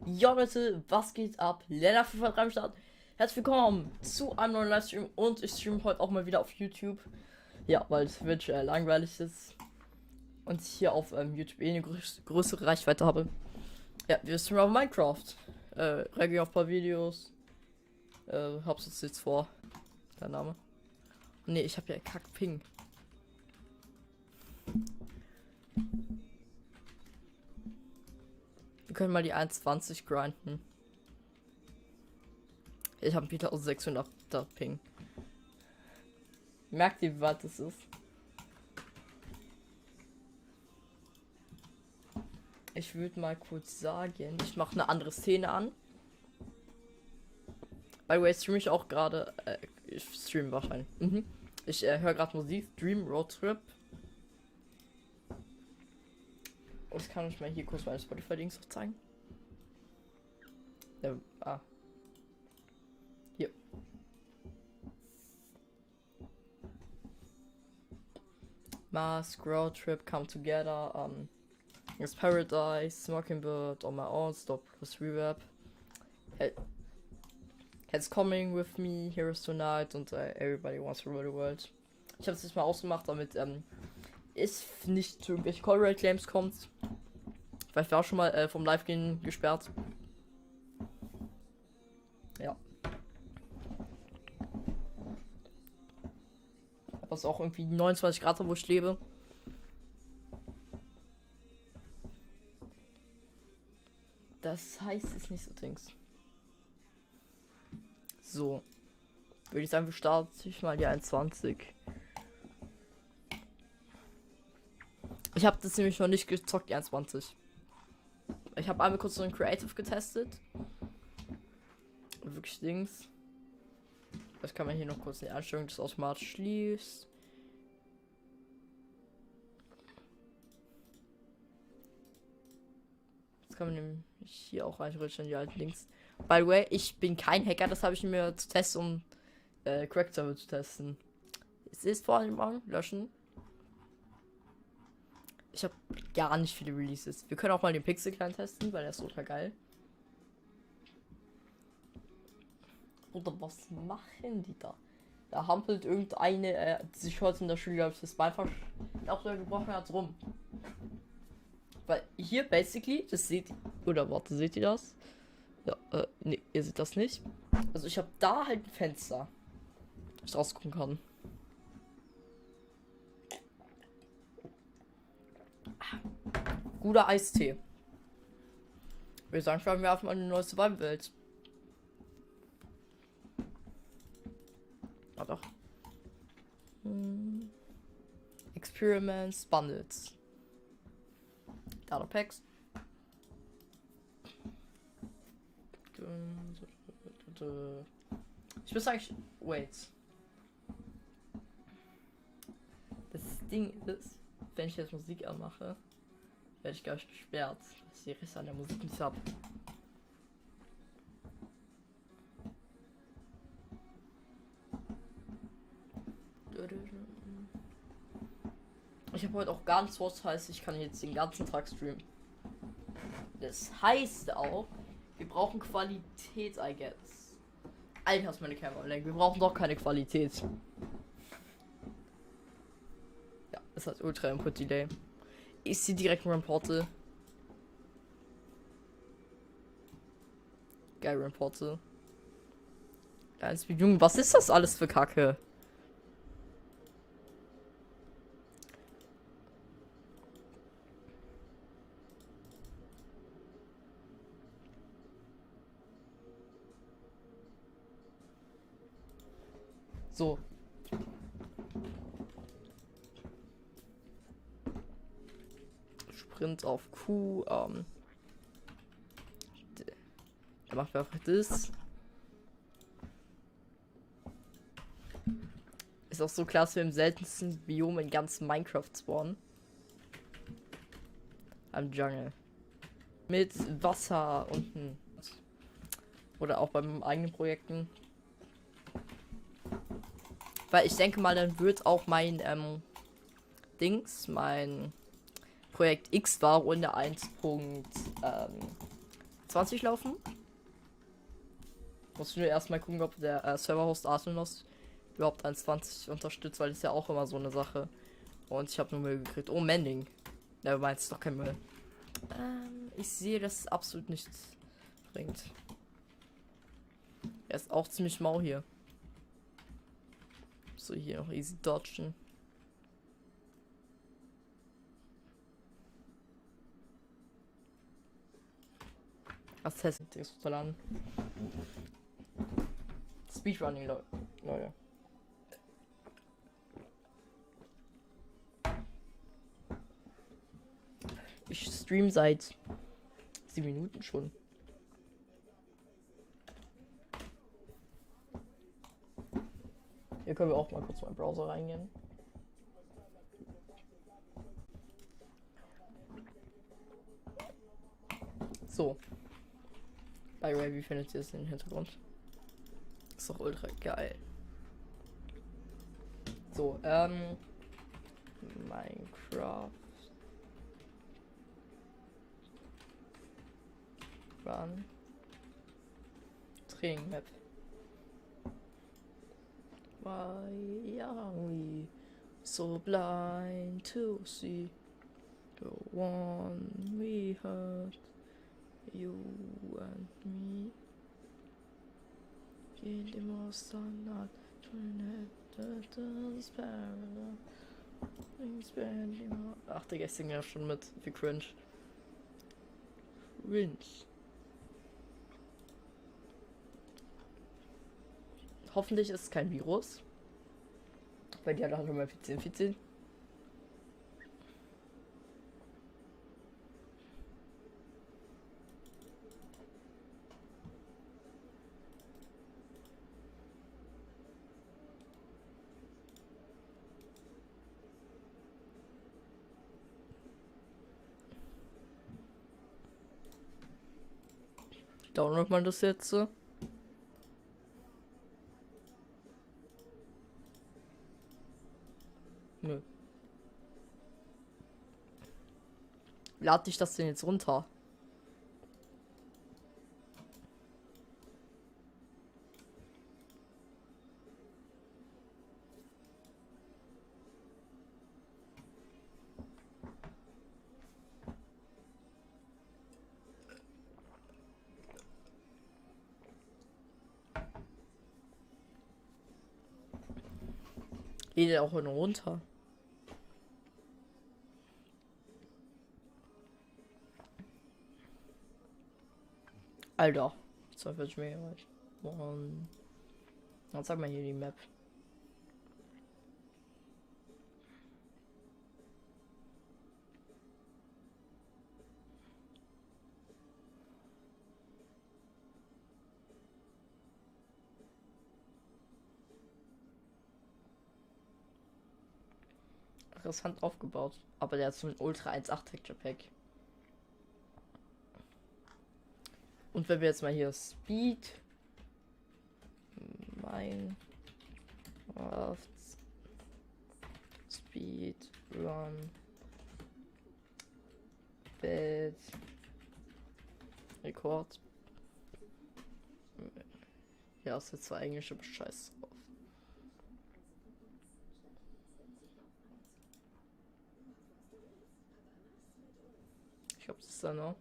Ja Leute, was geht ab? Lennart 5 am Start. Herzlich willkommen zu einem neuen Livestream und ich streame heute auch mal wieder auf YouTube. Ja, weil es wird langweilig ist und ich hier auf YouTube eine größere Reichweite habe. Ja, wir streamen auf Minecraft. Reagieren auf ein paar Videos. Hab's jetzt vor. Der Name. Ne, ich habe ja Kack-Ping. Wir können mal die 1,20 grinden. Ich habe wieder 600 Ping. Merkt ihr, wie weit das ist? Ich würde mal kurz sagen, ich mache eine andere Szene an. By the way, streame ich auch gerade. Ich streame wahrscheinlich. Ich höre gerade Musik, Dream Road Trip. Und ich kann euch mal hier kurz meine Spotify-Links auch zeigen. Hier. Mask, Road Trip, Come Together, It's Paradise, Mockingbird, On My Own, Stop plus Reverb, It's Coming With Me, Heroes Tonight und Everybody Wants to Rule the World. Ich habe es jetzt mal ausgemacht, damit es nicht zu irgendwelche Copyright Claims kommt. Weil ich war auch schon mal vom Live-Gehen gesperrt. Ja. Was auch irgendwie 29 Grad, wo ich lebe. Das heißt, es ist nicht so Dings. So. Würde ich sagen, wir starten mal die 1,20. Ich habe das nämlich noch nicht gezockt, die 1,20. Ich habe einmal kurz so ein Creative getestet. Wirklich Dings. Das kann man hier noch kurz in die Einstellung des automatisch schließt. Das kann man nämlich hier auch reinrutschen in die alten Links. By the way, ich bin kein Hacker, das habe ich mir zu testen, um Crack Server zu testen. Es ist vor allem löschen. Ich habe gar nicht viele Releases. Wir können auch mal den Pixel Clan testen, weil der ist total geil. Oder was machen die da? Da hampelt irgendeine, die sich heute in der Schule, glaube ich, das Bein gebrochen hat, rum. Weil hier, basically, das seht ihr, oder warte, seht ihr das? Ja, ne, ihr seht das nicht. Also ich habe da halt ein Fenster, wo ich rausgucken kann. Guter Eistee. Wir sagen, schauen wir einfach mal eine neue Survival-Welt. Ah doch. Experiments, Bundles. Data Packs. Ich muss eigentlich. Wait. Das Ding ist, wenn ich jetzt Musik anmache, werde ich gar nicht gesperrt, dass ich die Reste an der Musik nicht habe. Ich habe heute auch gar nichts vor, das heißt, ich kann jetzt den ganzen Tag streamen. Das heißt auch, wir brauchen Qualität, I guess. Alter, hast meine Kamera lenkt. Wir brauchen doch keine Qualität. Ja, es hat Ultra Input Delay. Ich sehe direkt ein Portal. Geil, Portal. Junge, was ist das alles für Kacke? So. Sprint auf Q. Der macht einfach das. Ist auch so klar, dass wir im seltensten Biom in ganz Minecraft spawnen. Am Jungle. Mit Wasser unten. Oder auch bei meinen eigenen Projekten. Weil ich denke mal, dann wird auch mein mein Projekt X war Runde 1.2 1.20 laufen. Muss ich nur erstmal gucken, ob der Serverhost Artenos überhaupt 1.20 unterstützt, weil das ist ja auch immer so eine Sache. Und ich habe nur Müll gekriegt. Oh, Mending. Der meint es doch kein Müll. Ich sehe, dass es absolut nichts bringt. Er ist auch ziemlich mau hier. So, hier noch easy dodgen. Was testen? Dings runterladen. Speedrunning, Leute. Ich stream seit 7 Minuten schon. Hier können wir auch mal kurz meinen Browser reingehen. So. By the way, wie findet ihr es im Hintergrund? Ist doch ultra geil. So, Minecraft. Run. Training Map. Why are we so blind to see the one we heard? You and me. In the most not Ach, Digga, ich singe ja schon mit. Wie cringe. Cringe. Hoffentlich ist es kein Virus. Weil die alle haben immer PC infiziert. Download man das jetzt so? Nö. Lade ich das denn jetzt runter? Geht auch nur runter. Alter, 42 Megabyte. Und dann sag mal hier die Map. Interessant aufgebaut. Aber der hat so ein Ultra 1.8 Texture Pack. Und wenn wir jetzt mal hier Speed Minecraft Speed Run Bed Rekord. Ja, ist jetzt zwar Englisch, aber scheiß drauf. Ich glaube, das ist dann noch.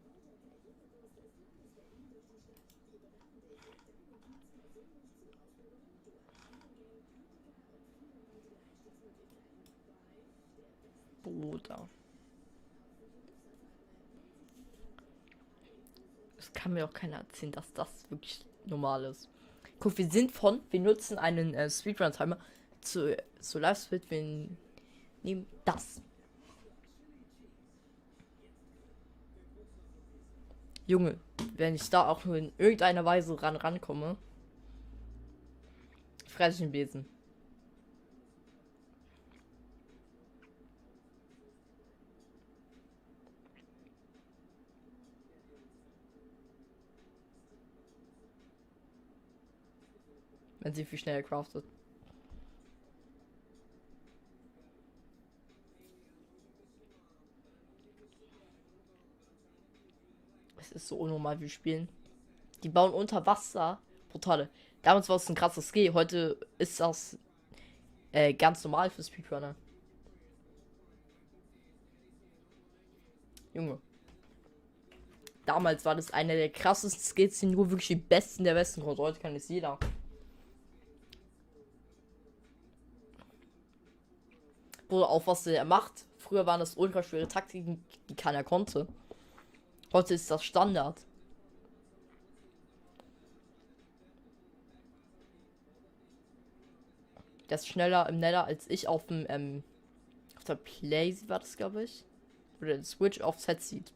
Bruder. Es kann mir auch keiner erzählen, dass das wirklich normal ist. Guck, wir nutzen einen Speedrun-Timer zu Live-Speed, wir nehmen das. Junge, wenn ich da auch nur in irgendeiner Weise rankomme, fresse ich den Besen. Wenn sie viel schneller craftet. Es ist so unnormal wie spielen. Die bauen unter Wasser. Brutale. Damals war es ein krasses Skill. Heute ist das ganz normal für Speedrunner. Junge. Damals war das einer der krassesten Skills, die nur wirklich die Besten der Besten konnte. Heute kann es jeder. Oder auch was der macht. Früher waren das ultra schwere Taktiken, die keiner konnte. Heute ist das Standard. Der ist schneller im Nether als ich auf dem, auf der Play war das, glaube ich. Oder der Switch auf Set sieht.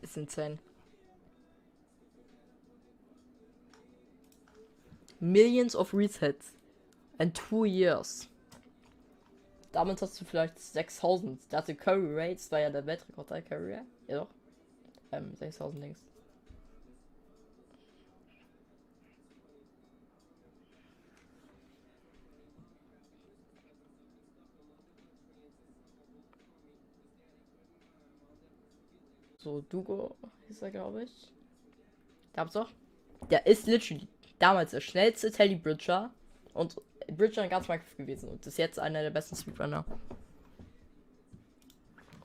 Ist insane. Millions of resets in 2 years. Damit hast du vielleicht 6000. Der hatte Curry Rates, war ja der Weltrekord der Curry Rate. Ja doch. 6000 Links. So, Dugo ist er, glaube ich. Gab's doch. Der ist literally damals der schnellste Teddy Bridger und Bridger in ganz Minecraft gewesen und ist jetzt einer der besten Speedrunner.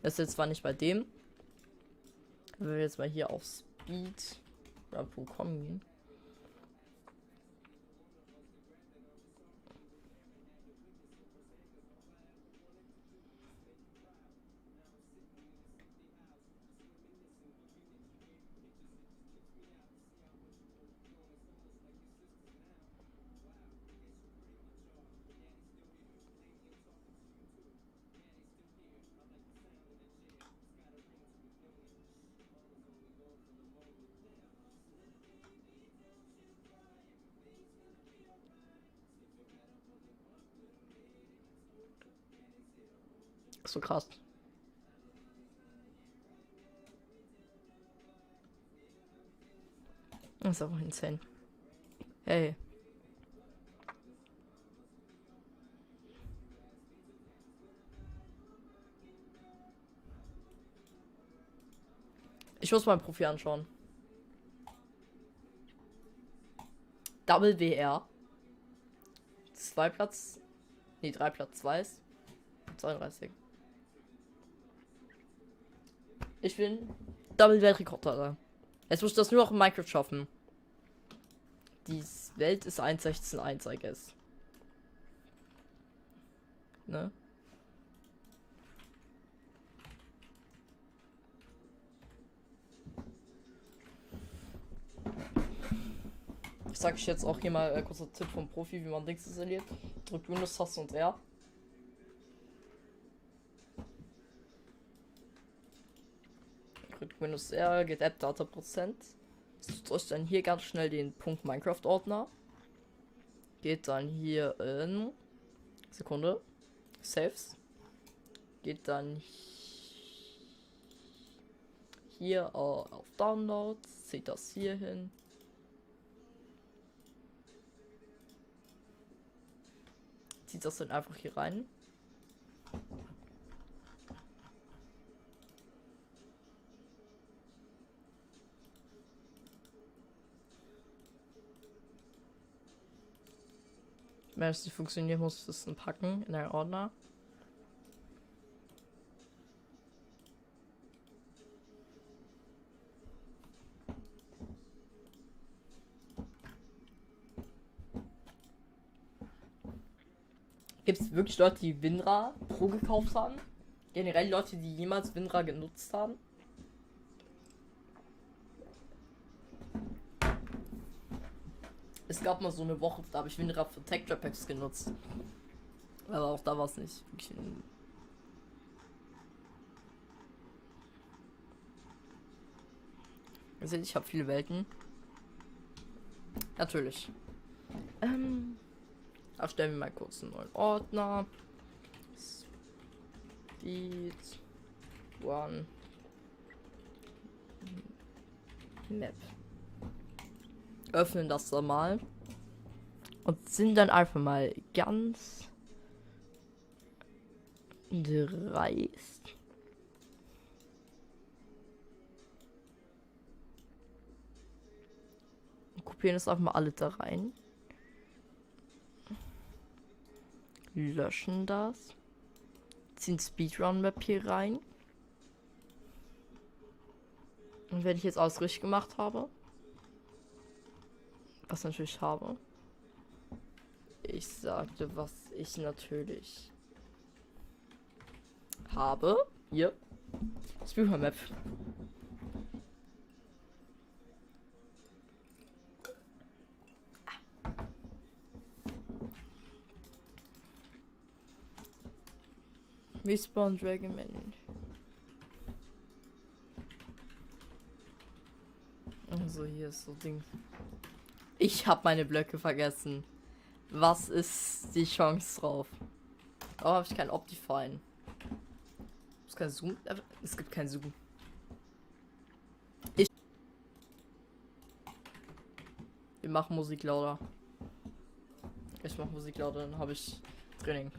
Das ist jetzt zwar nicht bei dem. Wenn wir jetzt mal hier auf Speed oder Programm gehen. So krass. Das ist auch insane. Hey. Ich muss mein Profil anschauen. Double WR. 2 Platz. Nee, 3 Platz 2 ist 32. Ich bin Double Weltrekordhalter. Jetzt muss ich das nur noch in Minecraft schaffen. Die Welt ist 1.16.1, I guess. Ne? Ich sag ich jetzt auch hier mal kurzer Tipp vom Profi, wie man Dings installiert. Drückt Windows-Taste und R. Drückt Windows R, geht App Data Prozent. Sucht euch dann hier ganz schnell den Punkt Minecraft Ordner. Geht dann hier in Sekunde. Saves. Geht dann hier auf Downloads. Zieht das hier hin. Zieht das dann einfach hier rein. Wenn es nicht funktionieren muss, es dann packen in einen Ordner. Gibt es wirklich Leute, die WinRAR Pro gekauft haben? Generell Leute, die jemals WinRAR genutzt haben? Es gab mal so eine Woche, da habe ich WinRAR für Texture Packs genutzt. Aber auch da war es nicht wirklich. Ihr seht, ich habe viele Welten. Natürlich. Erstellen wir mal kurz einen neuen Ordner. Speed One Map. Öffnen das da mal. Und sind dann einfach mal ganz dreist. Und kopieren das einfach mal alle da rein. Löschen das. Ziehen Speedrun Map hier rein. Und wenn ich jetzt alles richtig gemacht habe, was natürlich habe, ich sagte, was ich natürlich habe, hier, Speedrun Map. Respawn Dragon Man. Also hier ist so Ding. Ich habe meine Blöcke vergessen. Was ist die Chance drauf? Warum habe ich kein Optifine? Es kein Zoom. Es gibt kein Zoom. Wir machen Musik lauter. Ich mache Musik lauter, dann habe ich Training.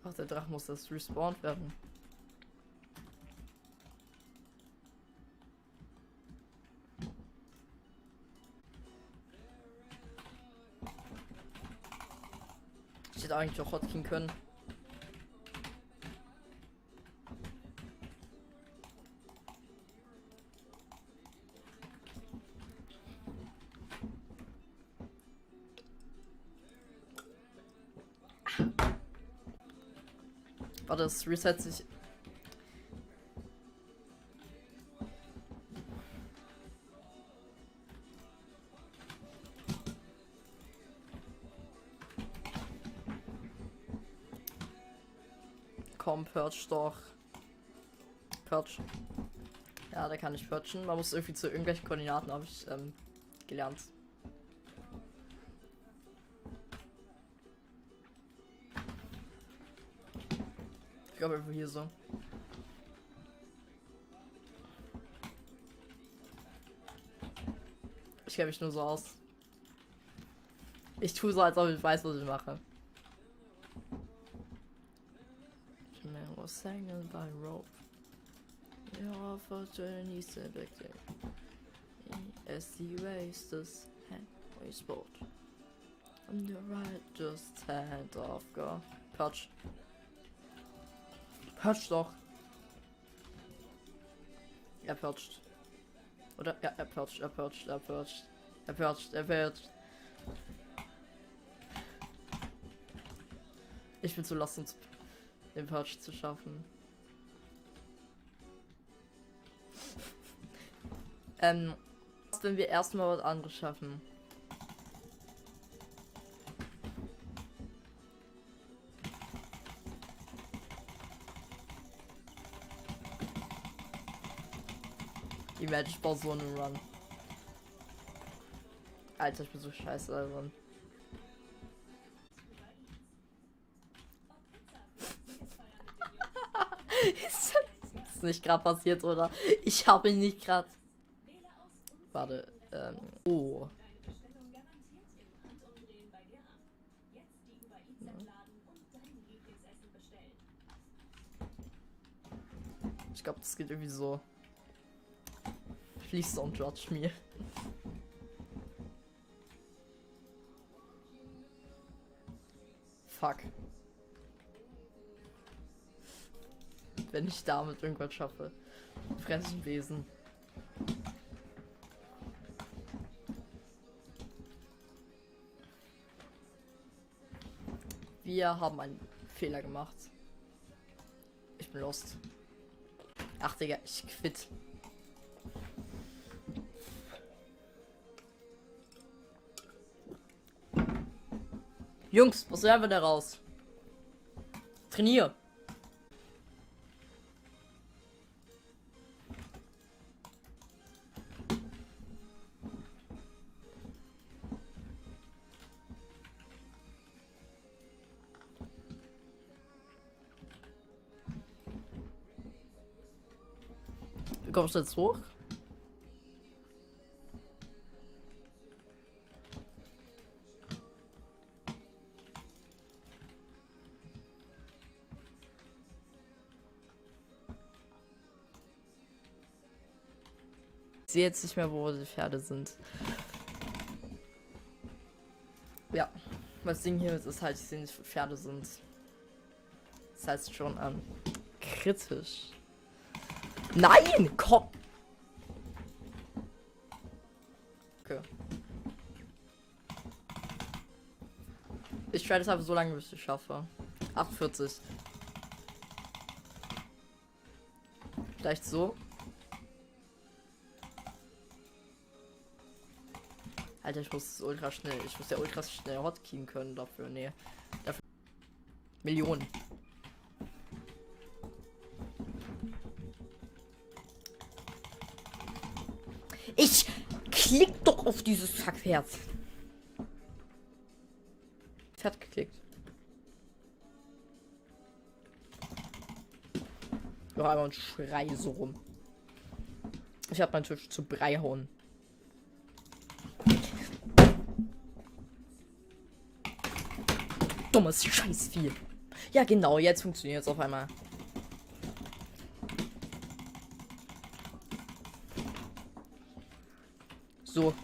Ach, der Drache muss das respawned werden. Ich hätte eigentlich auch hotkeen können. Warte, das reset sich. Komm, Purge doch. Purge. Ja, der kann nicht purgen. Man muss irgendwie zu irgendwelchen Koordinaten, habe ich gelernt. Ich glaube einfach hier so. Ich kenne mich nur so aus. Ich tue so, als ob ich weiß, was ich mache. Man was hanging by rope. Your opportunities to victim. As he raised his hand, we sport. On the right, just hand off, go. Purge. Purge doch. Er purgt. Oder? Ja, er purgt, er purgt, er purgt. Er purgt, er purgt. Ich bin zu lost, um den Purge zu schaffen. Was, wenn wir erstmal was anderes schaffen? Imagine, ich baue so einen Run. Alter, ich bin so scheiße, also. Ist das nicht gerade passiert, oder? Ich habe ihn nicht gerade. Warte, oh. Ich glaube, das geht irgendwie so. Please don't judge me. Fuck. Wenn ich damit irgendwas schaffe. Fresswesen. wir haben einen Fehler gemacht. Ich bin lost. Ach, Digga, ich quitt. Jungs, was lernen wir daraus? Trainier. Wie kommst du jetzt hoch? Ich sehe jetzt nicht mehr, wo die Pferde sind. Ja, das Ding hier ist halt, ich sehe nicht, wo Pferde sind. Das heißt schon kritisch. Nein, komm! Okay. Ich try das aber so lange, bis ich es schaffe. 48. Vielleicht so. Alter, ich muss ultra schnell. Ich muss ja ultra schnell hotkeyen können dafür. Nee. Dafür. Millionen. Ich klick doch auf dieses Pferd. Pferd geklickt. Noch einmal und schrei so rum. Ich hab meinen Tisch zu Brei hauen. Dummes Scheißvieh. Ja, genau, jetzt funktioniert es auf einmal. So.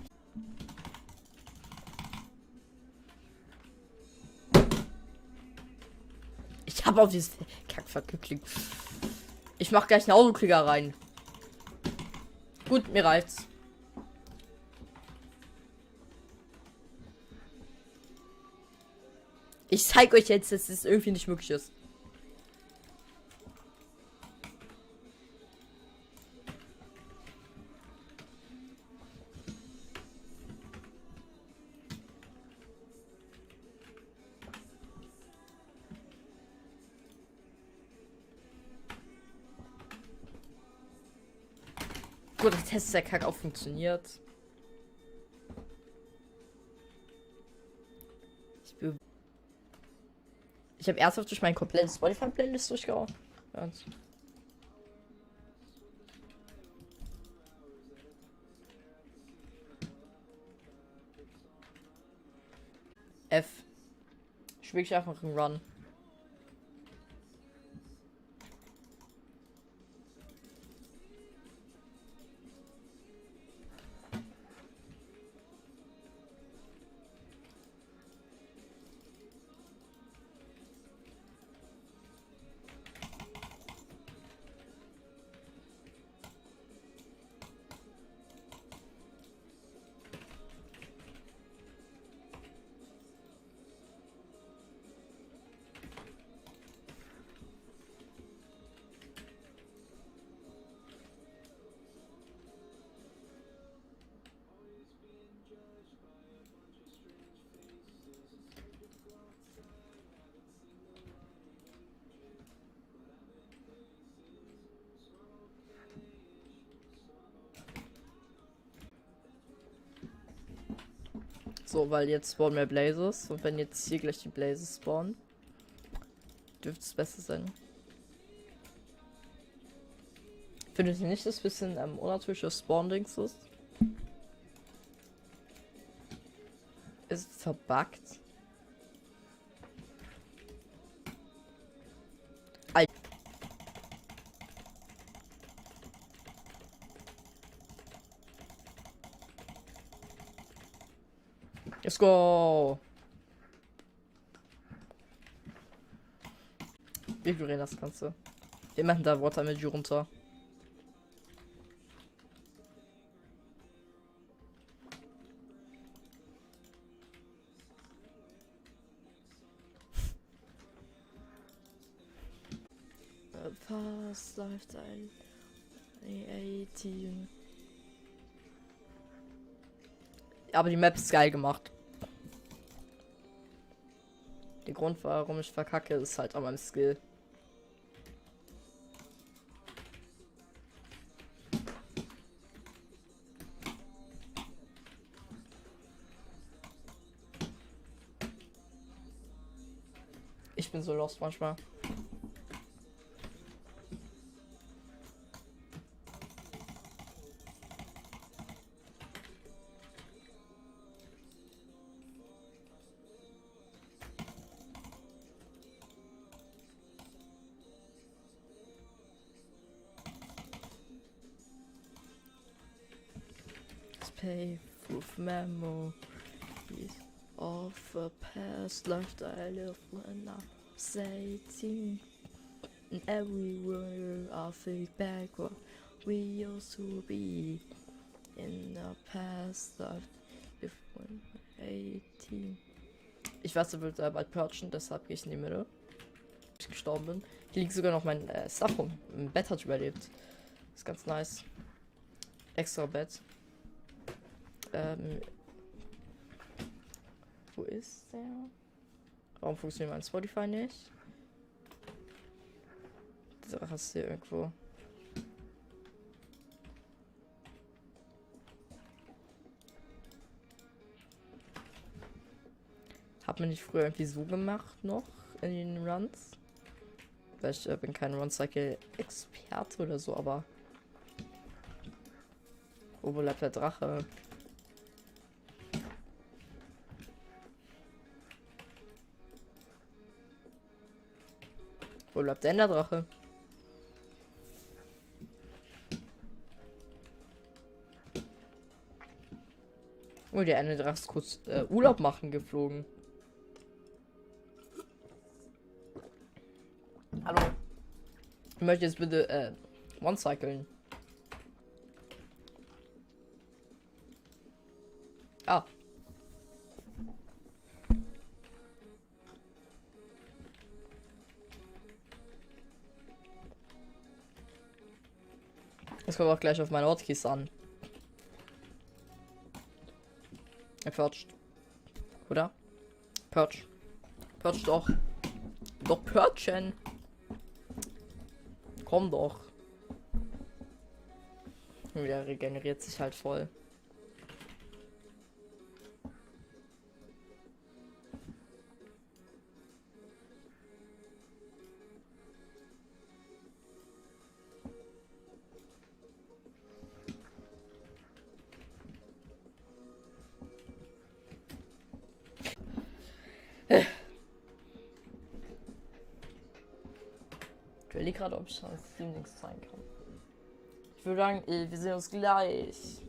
Ich habe auf dieses Kackpferd geklickt. Ich mach gleich einen Autoklicker rein. Gut, mir reicht's. Ich zeige euch jetzt, dass es irgendwie nicht möglich ist. Gut, der Test der Kack auch funktioniert. Ich habe ernsthaft durch mein komplettes Spotify-Playlist durchgehauen. F. Spiel ich einfach einen Run. So, weil jetzt spawnen mehr Blazes. Und wenn jetzt hier gleich die Blazes spawnen, dürfte es besser sein. Findet ihr nicht, dass ein bisschen unnatürliches Spawn-Dings ist? Ist es verbuggt? Let's go! Wir ignorieren das Ganze. Wir machen da Water mit runter. Past Lifestyle 18. Aber die Map ist geil gemacht. Der Grund, warum ich verkacke, ist halt an meinem Skill. Ich bin so lost manchmal. Pay with memories of a past life that I lived when I was 18. And everywhere I think back what we used to be in the past life if when I was 18. Ich weiß, er wird bald purchen, deshalb gehe ich in die Mitte. Ich gestorben bin. Hier liegt sogar noch mein Stuff rum. Im Bett hat überlebt. Ist ganz nice. Extra Bett. Wo ist der? Warum funktioniert mein Spotify nicht? Diese Sache ist hier irgendwo. Hat man nicht früher irgendwie so gemacht noch in den Runs? Weil ich bin kein Run-Cycle-Experte oder so, aber wo bleibt der Drache? Wo bleibt denn der Drache? Oh, der eine Drache ist kurz Urlaub machen geflogen. Hallo. Ich möchte jetzt bitte one-cyclen. Ah. Das kommt auch gleich auf meine Hotkeys an. Er purcht. Oder? Purch. Purch doch. Doch purchen. Komm doch. Der regeneriert sich halt voll. Ich überlege gerade, ob ich schon Stream nichts zeigen kann. Ich würde sagen, wir sehen uns gleich.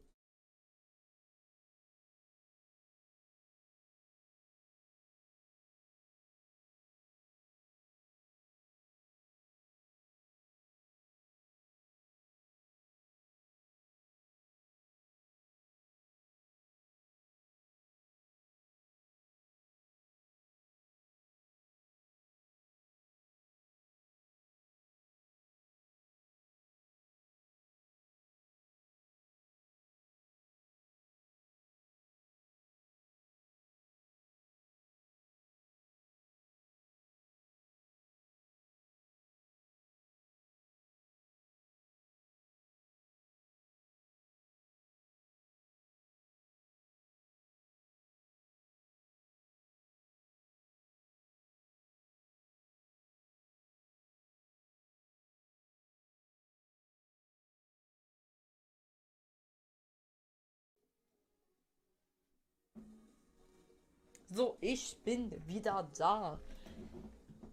So, ich bin wieder da.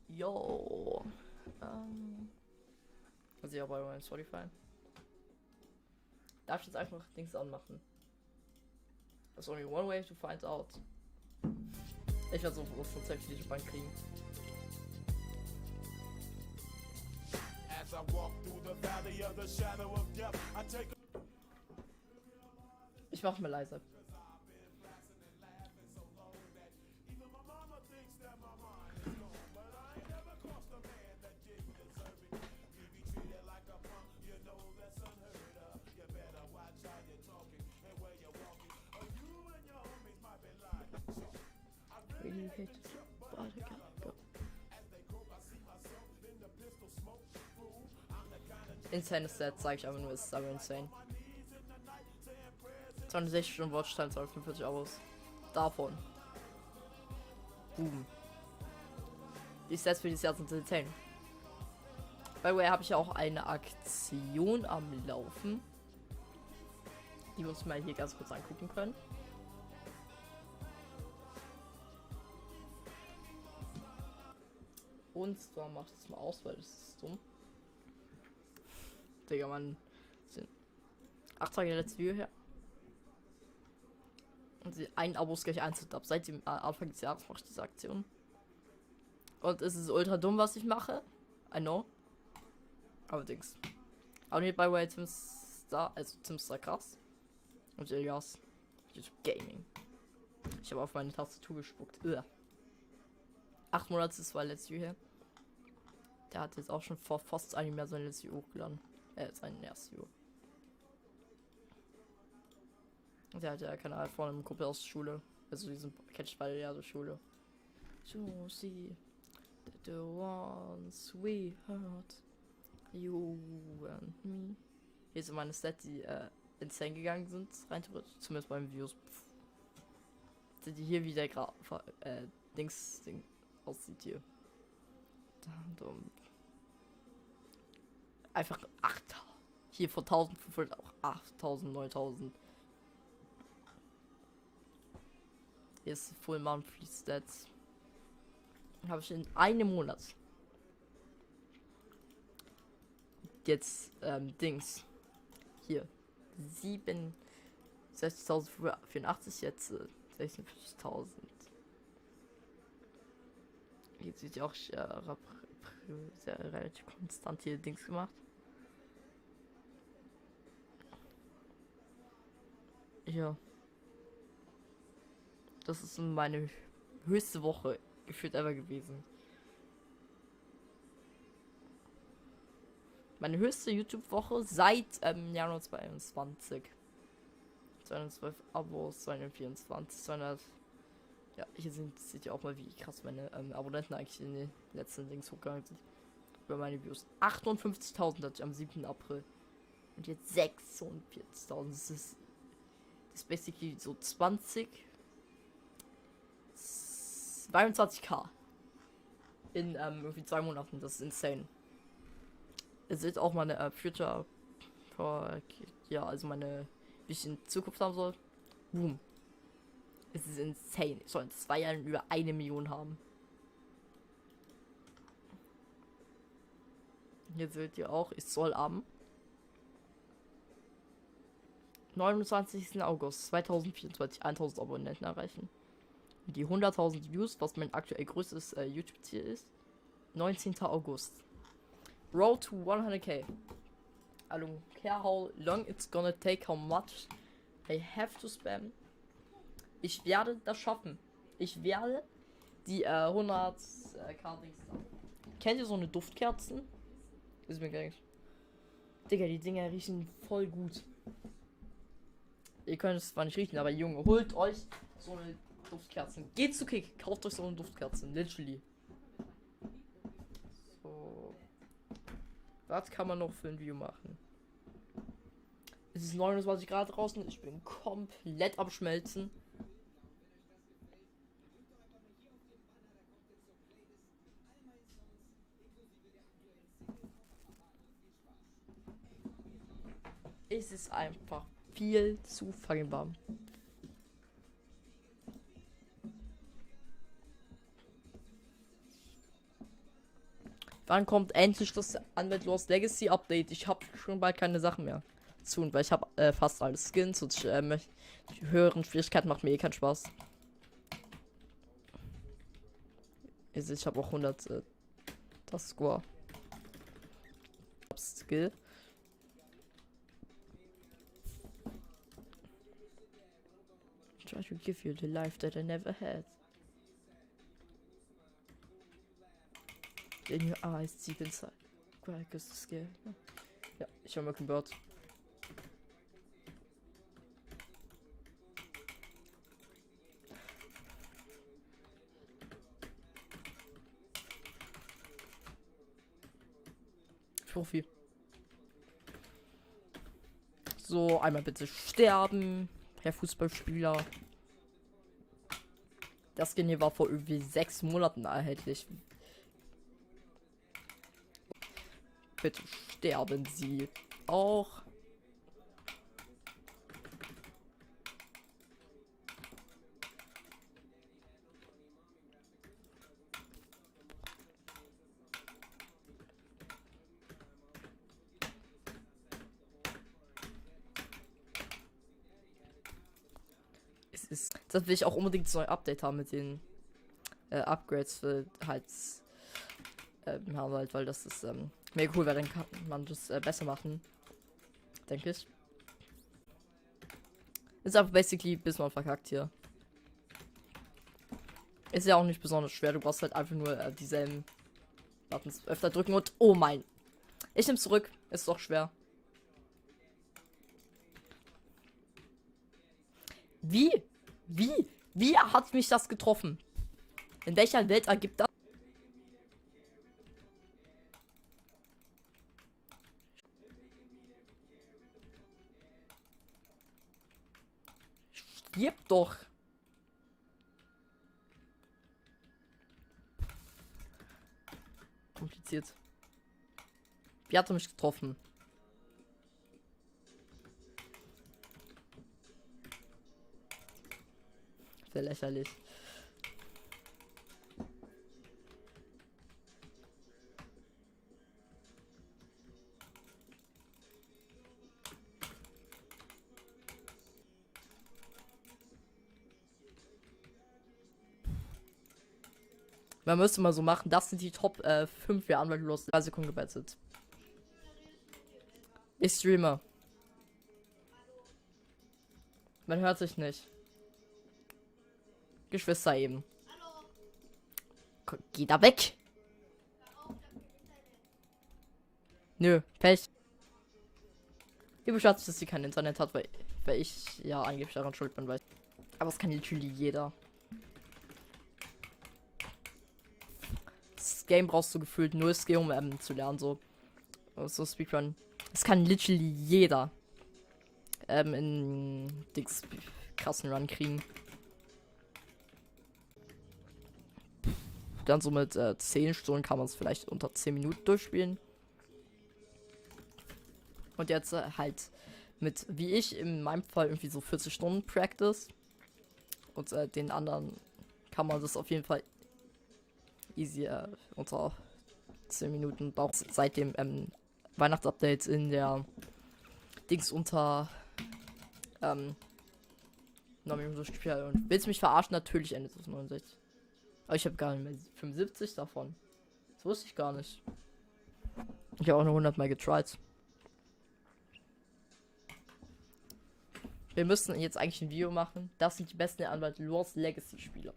Yo. Also ja, bei meinem Spotify. Darf ich jetzt einfach Dings anmachen? There's only one way to find out. Ich werde so von Zeit diese Bank kriegen. Ich mach mal leise. really hate it. But I can't go. Insane Stats zeige ich einfach nur, es ist aber insane. 62 Stunden Watchtime, 45 Abos. Davon. Boom. Die Stats für dieses Jahr sind insane. By the way, habe ich ja auch eine Aktion am Laufen, die wir uns mal hier ganz kurz angucken können. Und zwar macht es mal aus, weil das ist dumm. Digga, man, sind 8 Tage letztes Video her. Und ein Abo ist gleich 1 ab. Seit dem Anfang des Jahres mache ich diese Aktion. Und es ist ultra dumm, was ich mache. I know. Allerdings. Abonniert by way Timstar, also Timstar krass. Und Elias. YouTube Gaming. Ich habe auf meine Tastatur gespuckt. 8 Monate, das war letztes Jahr her. Der hat jetzt auch schon vor fast einem Jahr sein letztes Jahr hochgeladen. Sein erstes Jahr. Der hat ja Kanal von einem Kumpel aus der Schule. Also diesen kennt beide ja der Schule. So see the ones we heard. You and me. Hier sind meine Stats, die insane gegangen sind, rein theoretisch. Zumindest beim Views. Sind die hier wieder gerade Ding aussieht hier. Einfach 8. Hier von 1500 auch 8000, 9000. Hier ist Full Monthly Stats. Habe ich in einem Monat. Jetzt Dings. Hier. 60.084, jetzt 56.000. Jetzt sieht ja auch sehr relativ konstant hier Dings gemacht. Ja. Das ist meine höchste Woche gefühlt ever gewesen. Meine höchste YouTube-Woche seit Januar 2022. 212 Abos, 224, 200. Ja, hier seht ihr auch mal, wie krass meine Abonnenten eigentlich in den letzten Dings hochgegangen sind. Über meine Views. 58.000 hatte ich am 7. April. Und jetzt 46.000. Das ist basically so 22k. In irgendwie 2 Monaten. Das ist insane. Ihr seht auch meine Future. Ja, also meine, wie ich in Zukunft haben soll. Boom. Es ist insane. Ich soll in 2 Jahren über 1 Million haben. Hier seht ihr auch, ich soll am 29. August 2024 1000 Abonnenten erreichen. Und die 100.000 Views, was mein aktuell größtes YouTube-Ziel ist, 19. August. Road to 100k. I don't care how long it's gonna take, how much I have to spam. Ich werde das schaffen. Ich werde die 100k Dings. Kennt ihr so eine Duftkerzen? Ist mir gar nicht. Digga, die Dinger riechen voll gut. Ihr könnt es zwar nicht riechen, aber Junge, holt euch so eine Duftkerzen. Geht zu Kick, kauft euch so eine Duftkerzen. Literally. So. Was kann man noch für ein Video machen? Es ist 29 Grad draußen. Ich bin komplett am Schmelzen. Es ist einfach viel zu fucking warm. Wann kommt endlich das Undead Lost Legacy Update? Ich habe schon bald keine Sachen mehr zu tun, weil ich habe fast alle Skins und die höheren Schwierigkeiten macht mir eh keinen Spaß. Also ich habe auch 100 das Score. Skill. Try to give you the life that I never had. In your eyes, deep inside. Cry, cause the skill. Ja, ich habe Merkin Bird. Profi. So, einmal bitte sterben, Herr Fußballspieler. Das Skin hier war vor irgendwie 6 Monaten erhältlich. Bitte sterben Sie auch. Das will ich auch unbedingt so ein Update haben mit den Upgrades für halt, weil das ist mega cool, weil dann kann man das besser machen, denke ich. Ist einfach basically bis man verkackt hier. Ist ja auch nicht besonders schwer, du brauchst halt einfach nur dieselben Buttons öfter drücken und oh mein. Ich nehm's zurück, ist doch schwer. Wie hat mich das getroffen? In welcher Welt ergibt das? Stirb doch. Kompliziert. Wie hat er mich getroffen? Sehr lächerlich. Man müsste mal so machen, das sind die Top 5 Jahre, weil du los 3 Sekunden gebettet. Ich streame. Man hört sich nicht. Geschwister eben. Geh da weg! Nö, Pech. Ihr beschwert, dass sie kein Internet hat, weil ich ja angeblich daran schuld bin, weil. Aber es kann literally jeder. Das Game brauchst du gefühlt nur Skill, um zu lernen, so. So Speedrun. Das kann literally jeder. In Dings krassen Run kriegen. Dann so mit 10 Stunden kann man es vielleicht unter 10 Minuten durchspielen. Und jetzt halt mit, wie ich, in meinem Fall irgendwie so 40 Stunden Practice. Und den anderen kann man das auf jeden Fall easy unter 10 Minuten. Auch seit dem Weihnachtsupdate in der Dings unter 9 Minuten durchgespielt. Und willst du mich verarschen? Natürlich endet es 69. Aber ich habe gar nicht mehr 75 davon. Das wusste ich gar nicht. Ich habe auch nur 100 Mal getried. Wir müssen jetzt eigentlich ein Video machen. Das sind die besten Anwalt Lost Legacy Spieler.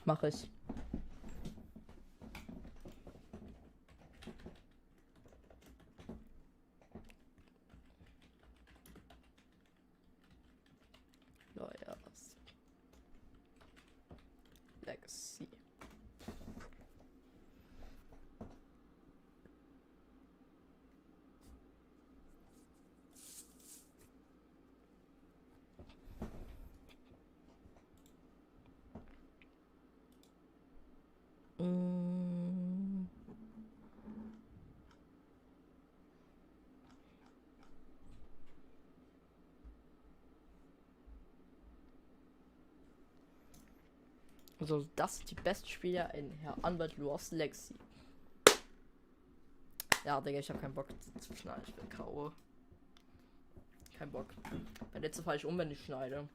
Mache ich. Lawyers Legacy. Also, das sind die besten Spieler in Herr Anwalt Lost Legacy. Ja, Digga, ich habe keinen Bock zu schneiden. Ich bin K.O. Kein Bock. Bei letzter Fall ich wenn ich schneide.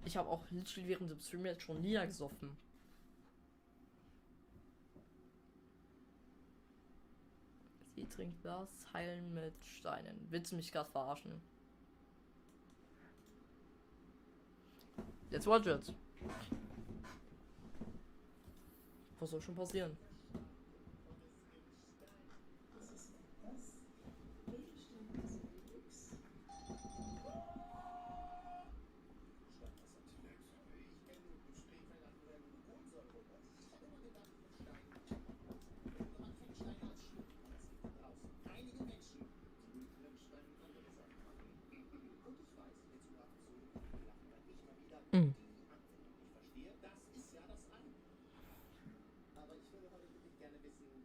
Ich habe auch literally während dem Stream jetzt schon Lieder gesoffen. Sie trinkt was, heilen mit Steinen. Willst du mich gerade verarschen? Jetzt watch it. Was soll schon passieren? Aber ich würde heute wirklich gerne wissen,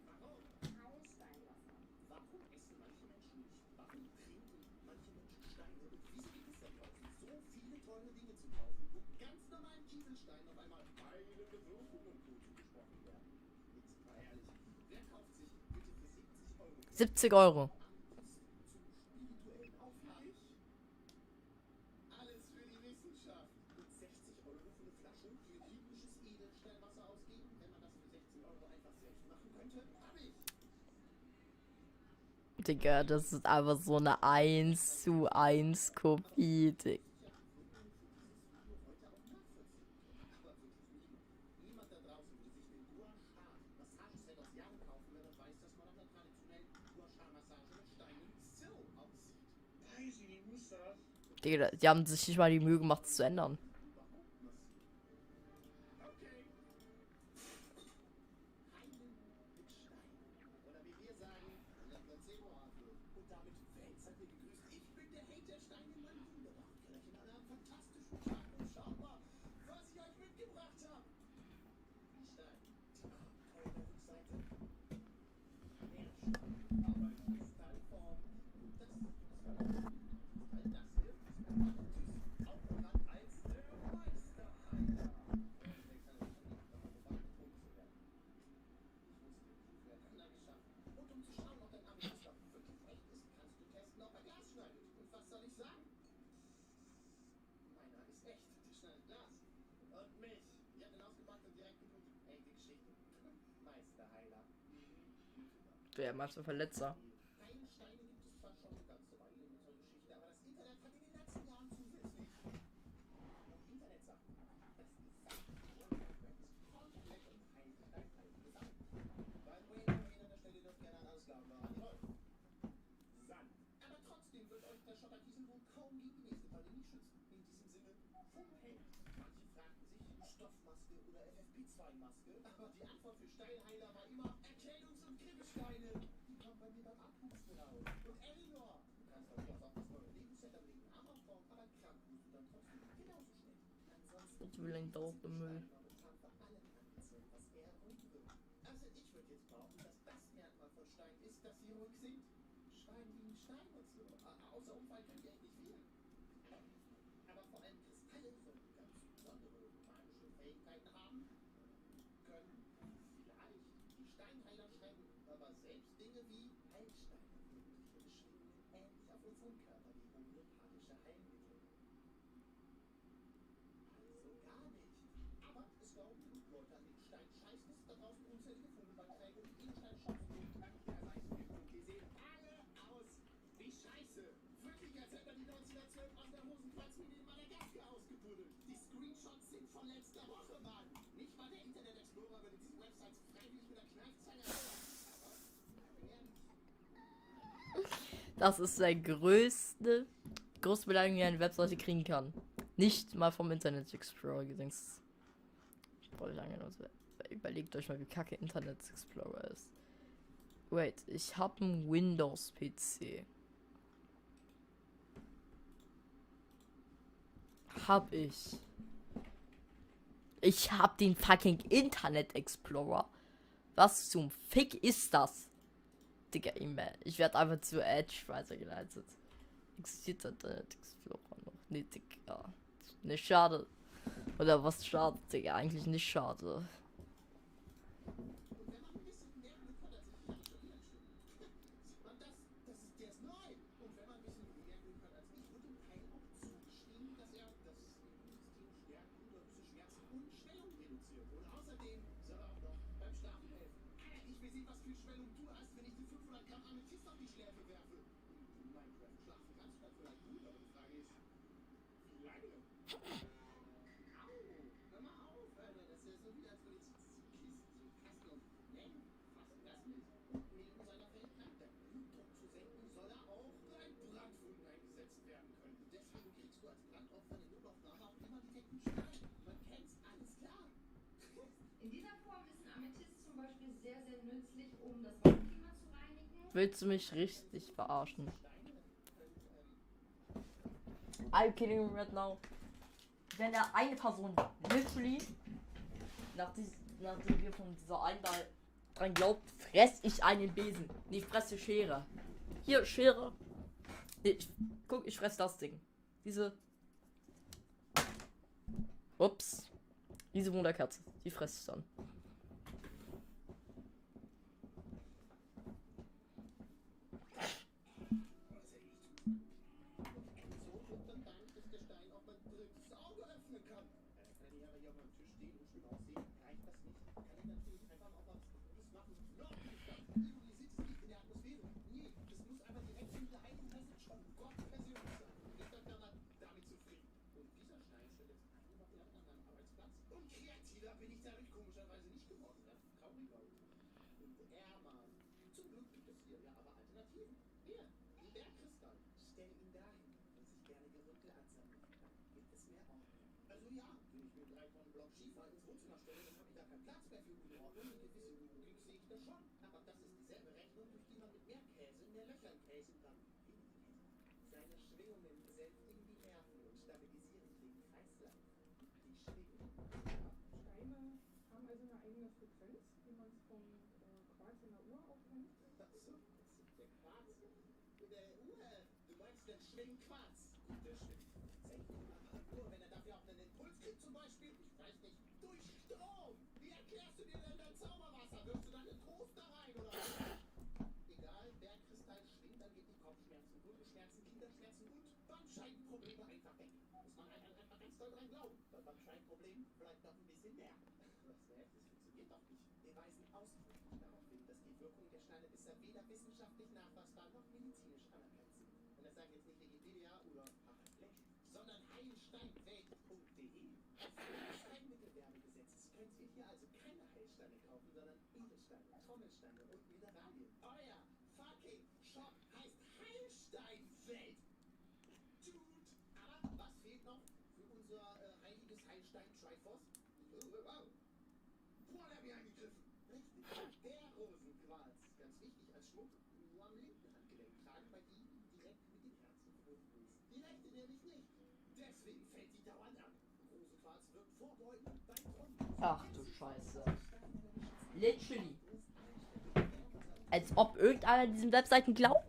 warum? Heilsteinwasser. Warum essen manche Menschen nicht? Warum trinken manche Menschen Steine? Und wieso gibt es da draußen so viele teure Dinge zu kaufen, wo ganz normalen Kieselsteinen auf einmal heilende Wirkung und Co. zugesprochen werden? Jetzt mal ehrlich, wer kauft sich bitte für 70 Euro 70 Euro. zum spirituellen Aufladen? Alles für die Wissenschaft. Und 60 Euro für eine Flasche jüdisches Edelsteinwasser ausgeben, wenn man das für 16 Euro einfach selbst machen könnte? Hab ich. Digga, das ist einfach so eine 1:1 Kopie, Digga. Niemand da draußen würde sich den Gua-Sha-Massageset aus Yang kaufen, wenn man weiß, dass man nach einer traditionellen Gua-Sha-Massage mit Steinen so aussieht. Daisy, wie muss das? Digga, die haben sich nicht mal die Mühe gemacht, es zu ändern. Okay. Heilen mit Stein. Oder wie wir sagen, la Placebo-Affe. Und damit Fans seid ihr gegrüßt. Ich bin der Hater-Stein in meinem wunderbaren Kellerchen an einem fantastischen Tag. Und schaut mal, was ich euch mitgebracht habe. Ein Stein. Tolle Rückseite. Meerstein. Aber in Kristallform. Und das ist all das hier ist mit Tschüss. Auch bekannt als der Meisterheiler. Der kann es nicht, aber bewacht betrunken zu werden. Ich wusste, ich werde Heiler geschaffen. Und um zu schauen, ob dein Amethyst auch wirklich echt ist, kannst du testen, ob er Glas schneidet. Und was soll ich sagen? Meiner ist echt. Der schneidet Glas. Und mich. Ich hab den ausgepackt und direkt geblutet. Ey, die Geschichte. Meisterheiler. Wer meinst du Verletzer? Heilsteine gibt es zwar schon eine ganze Weile in unserer Geschichte, aber das Internet hat in den letzten Jahren zusätzlich noch Internetsachen. Das gesamte World Wide Web ist komplett um Heilstein gesammelt. Beim Wayne an der Stelle dürft gerne an Ausgaben machen. Jawohl. Sand. Aber trotzdem wird euch der Schotterkiesel wohl kaum gegen die nächste Pandemie schützen. In diesem Sinne, Funken. Manche fragten sich, Stoffmaske oder FFP2-Maske, aber die Antwort für Steinheiler war immer Erkältungs- und Grippesteine. Die kommen bei mir beim Abhusten raus. Und Elinor, du kannst von mir aus auch das neue Lebensset am linken Arm aufbauen, aber krank bist du dann trotzdem genauso schnell. Ansonsten Ich will ihn drauf im Müll. was er ruhig wird. Also ich würde jetzt behaupten, dass das Merkmal von Stein ist, dass sie ruhig sind. Stein wie ein Stein und so. Außer Unfall können die echt nicht viel. Aber vor allem Kristalle sollen ganz besondere magische Fähigkeiten haben. Können vielleicht. Die Steinheiler schreiben aber selbst Dinge wie Heilsteine wirkliche Schwingungen ähnlich auf unseren Körper wie homöopathische Heilmittel. Also gar nicht. Aber es glauben genug Leute an den Stein. Scheiß, dass es da draußen unzählige Vogelbakterien und Edelsteinshops gibt. Die sehen alle aus wie Scheiße. Wirklich, als hätte man die 1912 aus der Hosenplatzmine in Madagaskar ausgebuddelt. Die Screenshots sind von letzter Woche, Mann. Nicht mal der Internet Explorer würde diese Websites freiwillig mit der Kneifzange anfassen. Aber ehrlich. Das ist der größte Beleidigung, die eine Webseite kriegen kann. Nicht mal vom Internet Explorer gedings. Voll lange. Überlegt euch mal, wie kacke Internet Explorer ist. Wait, ich habe einen Windows-PC. Hab ich. Ich hab den fucking Internet Explorer. Was zum Fick ist das? Digga, E-Mail. Ich werde einfach zu Edge weitergeleitet. Existiert Internet Explorer noch? Nee, Digga. Ne, schade. Oder was schade, Digga? Eigentlich nicht schade. Und wenn man ein bisschen mehr Glück hat, als ich habe schon wieder stimmt. Sieht man das? Der ist neu. Und wenn man ein bisschen mehr Glück hat als ich, wird dem Teil auch zugeschrieben, dass er das Immunsystem stärken, Schmerzen und Schwellung reduziert. Und außerdem soll er auch noch beim Schlafen helfen. Ich will sehen, was für Schwellung du hast, wenn ich dir 500 Gramm Amethyst auf die Schläfe werfe. In Minecraft schlafen kannst du dann vielleicht gut, aber die Frage ist, wie lange? Au, hör mal auf, Alter. Das ist ja so wie, als würde ich so Kasten und nennen. Fassen das nicht. Und neben seiner Fähigkeit, deinen Blutdruck zu senken, soll er auch bei Brandwunden eingesetzt werden können. Und deswegen kriegst du als Brandopfer eine Notaufnahme auch immer direkt einen Stein. Man kennt's, alles klar. In dieser Form ist ein Amethyst zum Beispiel sehr, sehr nützlich, um das Wasserklima zu reinigen. Willst du mich richtig verarschen? I'm kidding you right now. Wenn er eine Person literally nachdem wir von dieser einen da dran glaubt, fress ich einen Besen. Nee, ich fresse Schere. Hier, Schere. Nee, guck, ich fress das Ding. Diese. Ups. Diese Wunderkerze. Die fress ich dann. Ach du Scheiße. Literally. Als ob irgendeiner diesen Webseiten glaubt.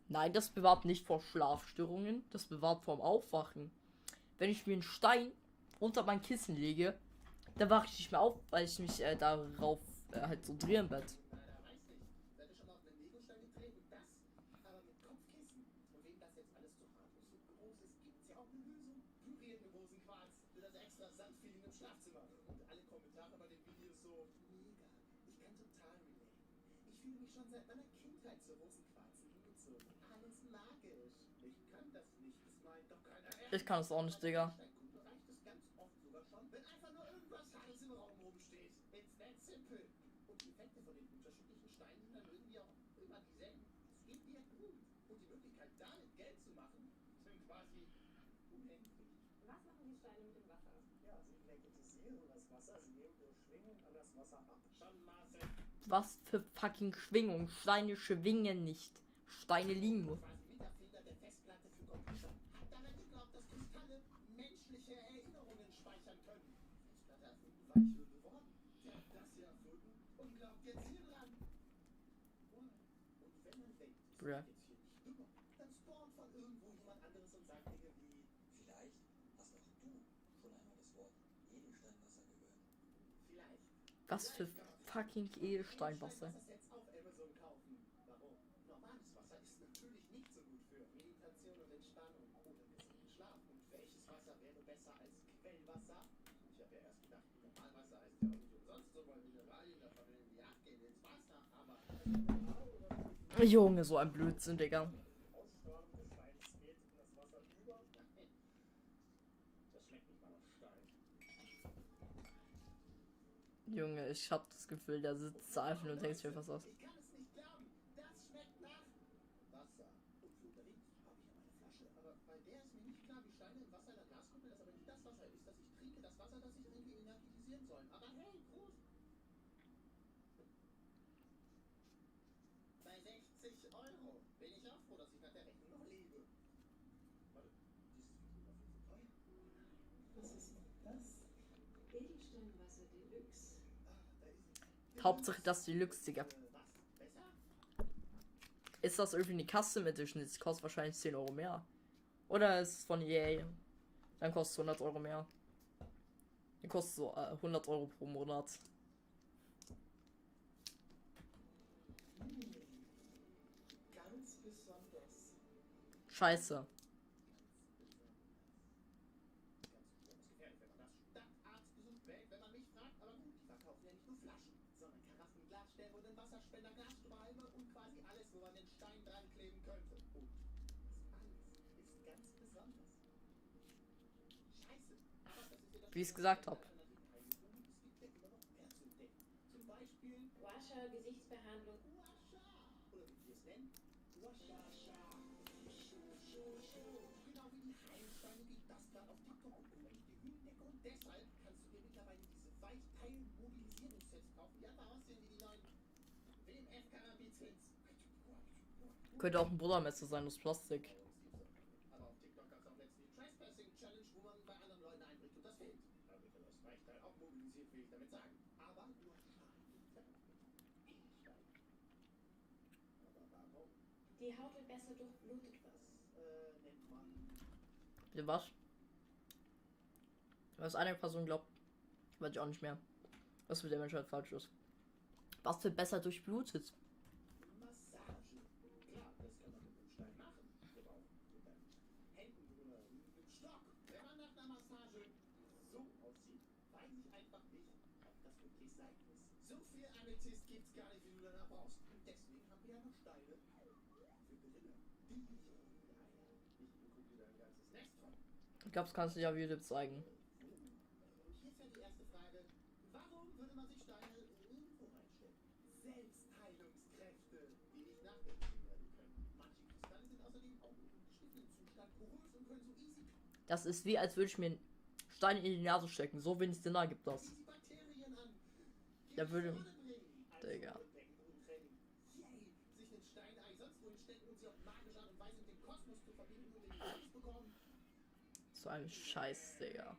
Nein, das bewahrt nicht vor Schlafstörungen. Das bewahrt vorm Aufwachen. Wenn ich mir einen Stein unter mein Kissen lege, dann wache ich nicht mehr auf, weil ich mich darauf halt so drehe im Bett. Ich kann es auch nicht, Digga. Was für fucking Schwingung. Steine schwingen nicht. Steine liegen nur. Bruh. Was für fucking Edelsteinwasser. Junge, so ein Blödsinn, Digga. Junge, ich hab das Gefühl, der sitzt da einfach und denkt sich was aus. Hauptsache das Deluxe, Digga. Ist das irgendwie eine Custom Edition? Das kostet wahrscheinlich 10 Euro mehr. Oder ist es von EA? Dann kostet es 100 Euro mehr. Dann kostet so 100 Euro pro Monat. Ganz besonders. Scheiße. Gefährlich, wenn man das Stadtarzt gesund wählt, wenn man mich fragt. Aber gut, die verkaufen ja nicht nur Flaschen, sondern Karaffen, Glasstäbe und den Wasserspender, Glasstrohhalme und quasi alles, wo man den Stein dran kleben könnte. Und das alles ist ganz besonders. Scheiße. Aber das ist ja das Wie ich es gesagt habe. Es gibt ja immer noch mehr zu entdecken. Zum Beispiel Wascher, Gesichtsbehandlung. Wascha. Oder wie wir es nennen. Wascha. Genau wie die Heilsteine, die das gerade auf TikTok und Co. echt die Höhlendecke. Und deshalb kannst du dir mittlerweile diese Weichteil-Mobilisierungssets kaufen, die einfach aussehen wie die neuen WMF-Karambizins. Könnte auch ein Brudermesser sein aus Plastik. Aber auf TikTok gab es auch letztens die Trespassing-Challenge, wo man bei anderen Leuten einbricht und das filmt. Da wird das Weichteil auch mobilisiert, will ich damit sagen. Aber nur Stahl. Edelstahl. Aber warum? Die Haut wird besser durchblutet. Nennt man. Bitte was? Was eine Person glaubt, weiß ich auch nicht mehr. Was mit der Menschheit falsch ist. Was wird besser durchblutet? Massage. Klar, das kann man mit einem Stein machen. Oder auch mit deinen Händen oder mit einem Stock. Wenn man nach einer Massage so aussieht, weiß ich einfach nicht, ob das wirklich sein muss. So viel Amethyst gibt's gar nicht, wie du danach brauchst. Und deswegen haben wir ja noch Steine für Brille. Ich guck dir da ein ganzes Nest von. Ich glaube, das kannst du ja wieder zeigen. Und hier ist ja die erste Frage. Warum würde man sich Steine irgendwo reinstellen? Selbstheilungskräfte, die nicht nachgewiesen werden können. Manche Kristalle sind außerdem auch im geschliffenen Zustand porös und können so easy Das ist wie, als würde ich mir einen Stein in die Nase stecken. So wenig Sinn ergibt das. die Bakterien an. Da würde. Also Digga. Beckenbodentraining. Yay! Sich einen Steinei sonst wohin stecken und sie auf magische Art und Weise mit dem Kosmos zu verbinden und in die Kunst bekommen. So ein Scheiß, Digga.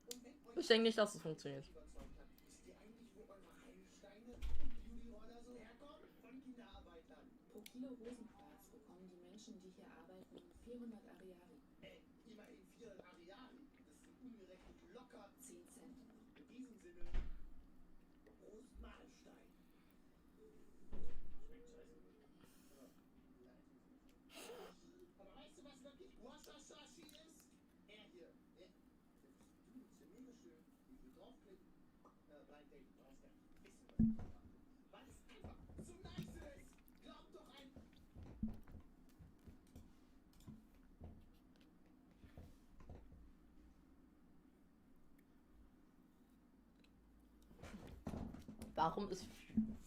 Und wenn euch Ich denke nicht, dass es funktioniert. überzeugt hat, wisst ihr eigentlich, wo eure Heilsteine und Beauty-Roller so herkommen? Von Kinderarbeitern. Pro Kilo Rosenquarz bekommen die Menschen, die hier arbeiten, 400 Ariari, Immerhin 400 Ariari. Das sind umgerechnet locker 10 Cent. in diesem Sinne. Prost Mahlstein. Schmeckt scheiße. Aber weißt du, was wirklich Washashi ist? Er hier. Du, ist ja mega schön. Ich will draufklicken. Blind Date, du brauchst gar nicht wissen, was ich mache. Weil es einfach so nice ist. Glaub doch einfach. Warum ist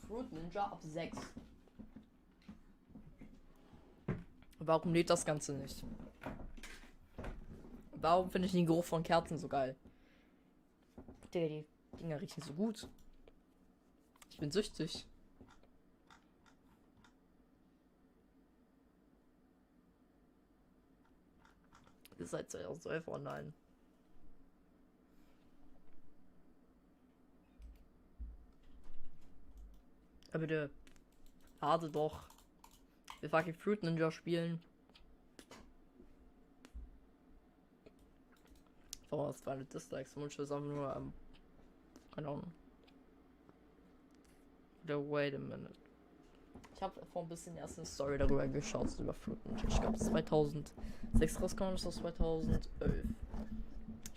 Fruit Ninja ab 6? Warum lädt das Ganze nicht? Warum finde ich den Geruch von Kerzen so geil? Digga, die Dinger riechen so gut. Ich bin süchtig. Ihr seid 2011 online. Ja, bitte. Lade doch. Wir fucking Fruit Ninja spielen. Oh, das war eine Dislikes. Wunsch ist einfach nur, keine Ahnung. Wait a minute. Ich habe vor ein bisschen erst eine Story darüber geschaut, über Fruit Ninja. Ich glaube, 2006 rausgekommen ist, das 2011.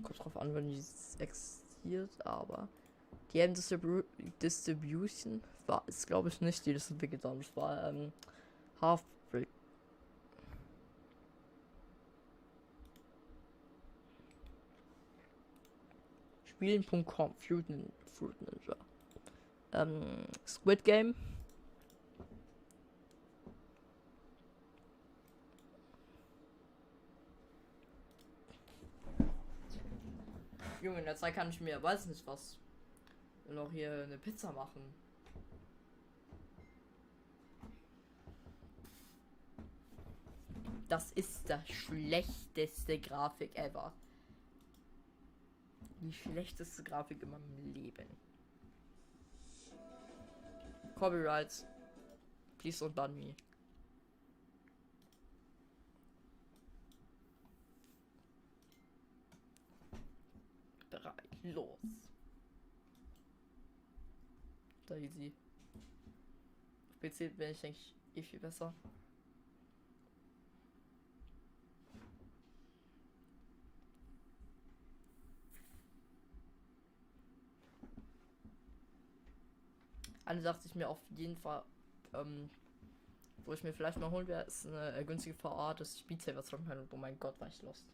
Kommt drauf an, wenn die existiert, aber die Game Distribution ist, glaube ich, nicht die das entwickelt haben. Es war Half-Brick. Spielen.com, Fruit Ninja. Squid Game. Junge, in der Zeit kann ich mir, weiß nicht was, noch hier eine Pizza machen. Das ist das schlechteste Grafik ever. Die schlechteste Grafik in meinem Leben. Copyrights. Please don't ban me. Bereit, los. Da easy. Auf PC bin ich, denke ich, viel besser. Eine Sache, die ich mir auf jeden Fall, wo ich mir vielleicht mal holen werde, ist eine günstige VA, dass ich Beat Saber zocken kann. Und oh mein Gott, war ich lost.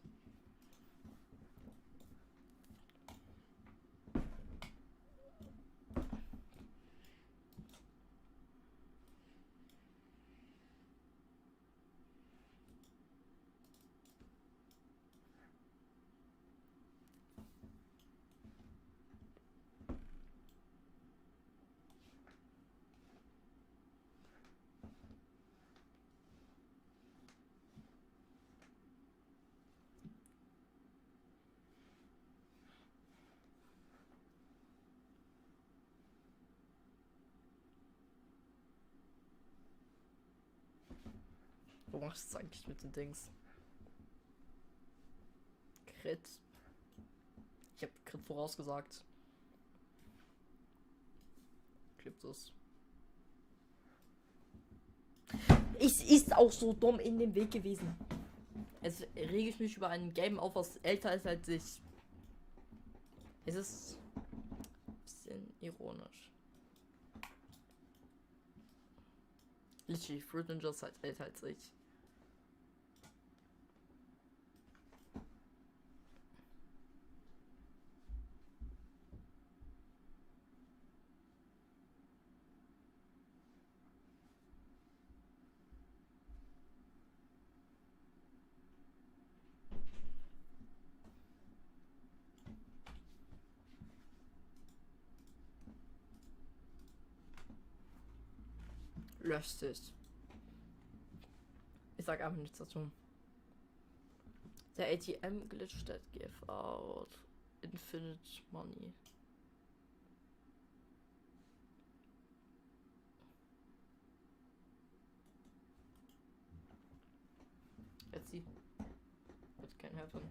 Wo machst du es eigentlich mit den Dings? Crit. Ich habe Crit vorausgesagt. Clipsus. Ist auch so dumm in dem Weg gewesen. Jetzt rege ich mich über ein Game auf, was älter ist als ich. Es ist ein bisschen ironisch. Literally, Fruit Ninja ist halt älter als ich. Löscht es. Ich sag einfach nichts dazu. Der ATM glitched that give out infinite money. Let's see. It can happen.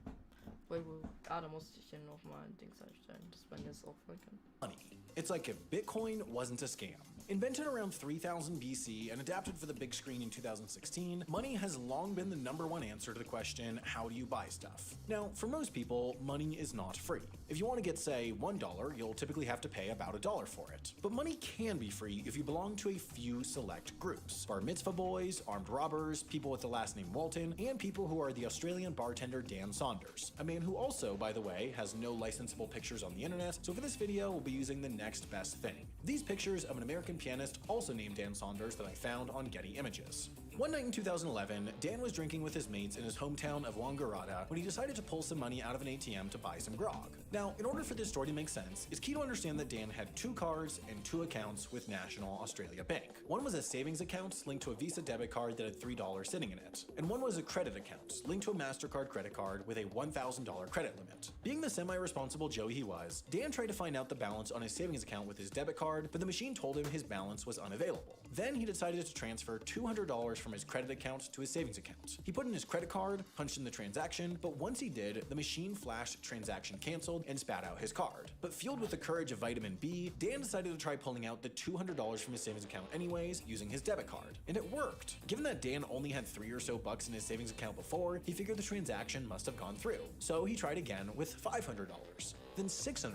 Wait, da muss ich hier nochmal ein Dings einstellen, dass man jetzt auch voll kann. Money. It's like if Bitcoin wasn't a scam. Invented around 3000 BC and adapted for the big screen in 2016, money has long been the #1 answer to the question, how do you buy stuff? Now, for most people, money is not free. If you want to get, say, $1, you'll typically have to pay about $1 for it. But money can be free if you belong to a few select groups. Bar mitzvah boys, armed robbers, people with the last name Walton, and people who are the Australian bartender Dan Saunders, a man who also, by the way, has no licensable pictures on the internet, so for this video, we'll be using the next best thing. These pictures of an American pianist also named Dan Saunders that I found on Getty Images. One night in 2011, Dan was drinking with his mates in his hometown of Wangaratta when he decided to pull some money out of an ATM to buy some grog. Now, in order for this story to make sense, it's key to understand that Dan had 2 cards and 2 accounts with National Australia Bank. One was a savings account linked to a Visa debit card that had $3 sitting in it, and one was a credit account linked to a MasterCard credit card with a $1,000 credit limit. Being the semi-responsible Joe he was, Dan tried to find out the balance on his savings account with his debit card, but the machine told him his balance was unavailable. Then he decided to transfer $200 from his credit account to his savings account. He put in his credit card, punched in the transaction, but once he did, the machine flashed transaction canceled and spat out his card. But fueled with the courage of vitamin B, Dan decided to try pulling out the $200 from his savings account anyways, using his debit card. And it worked. Given that Dan only had $3 or so in his savings account before, he figured the transaction must have gone through. So he tried again with $500. Then $600,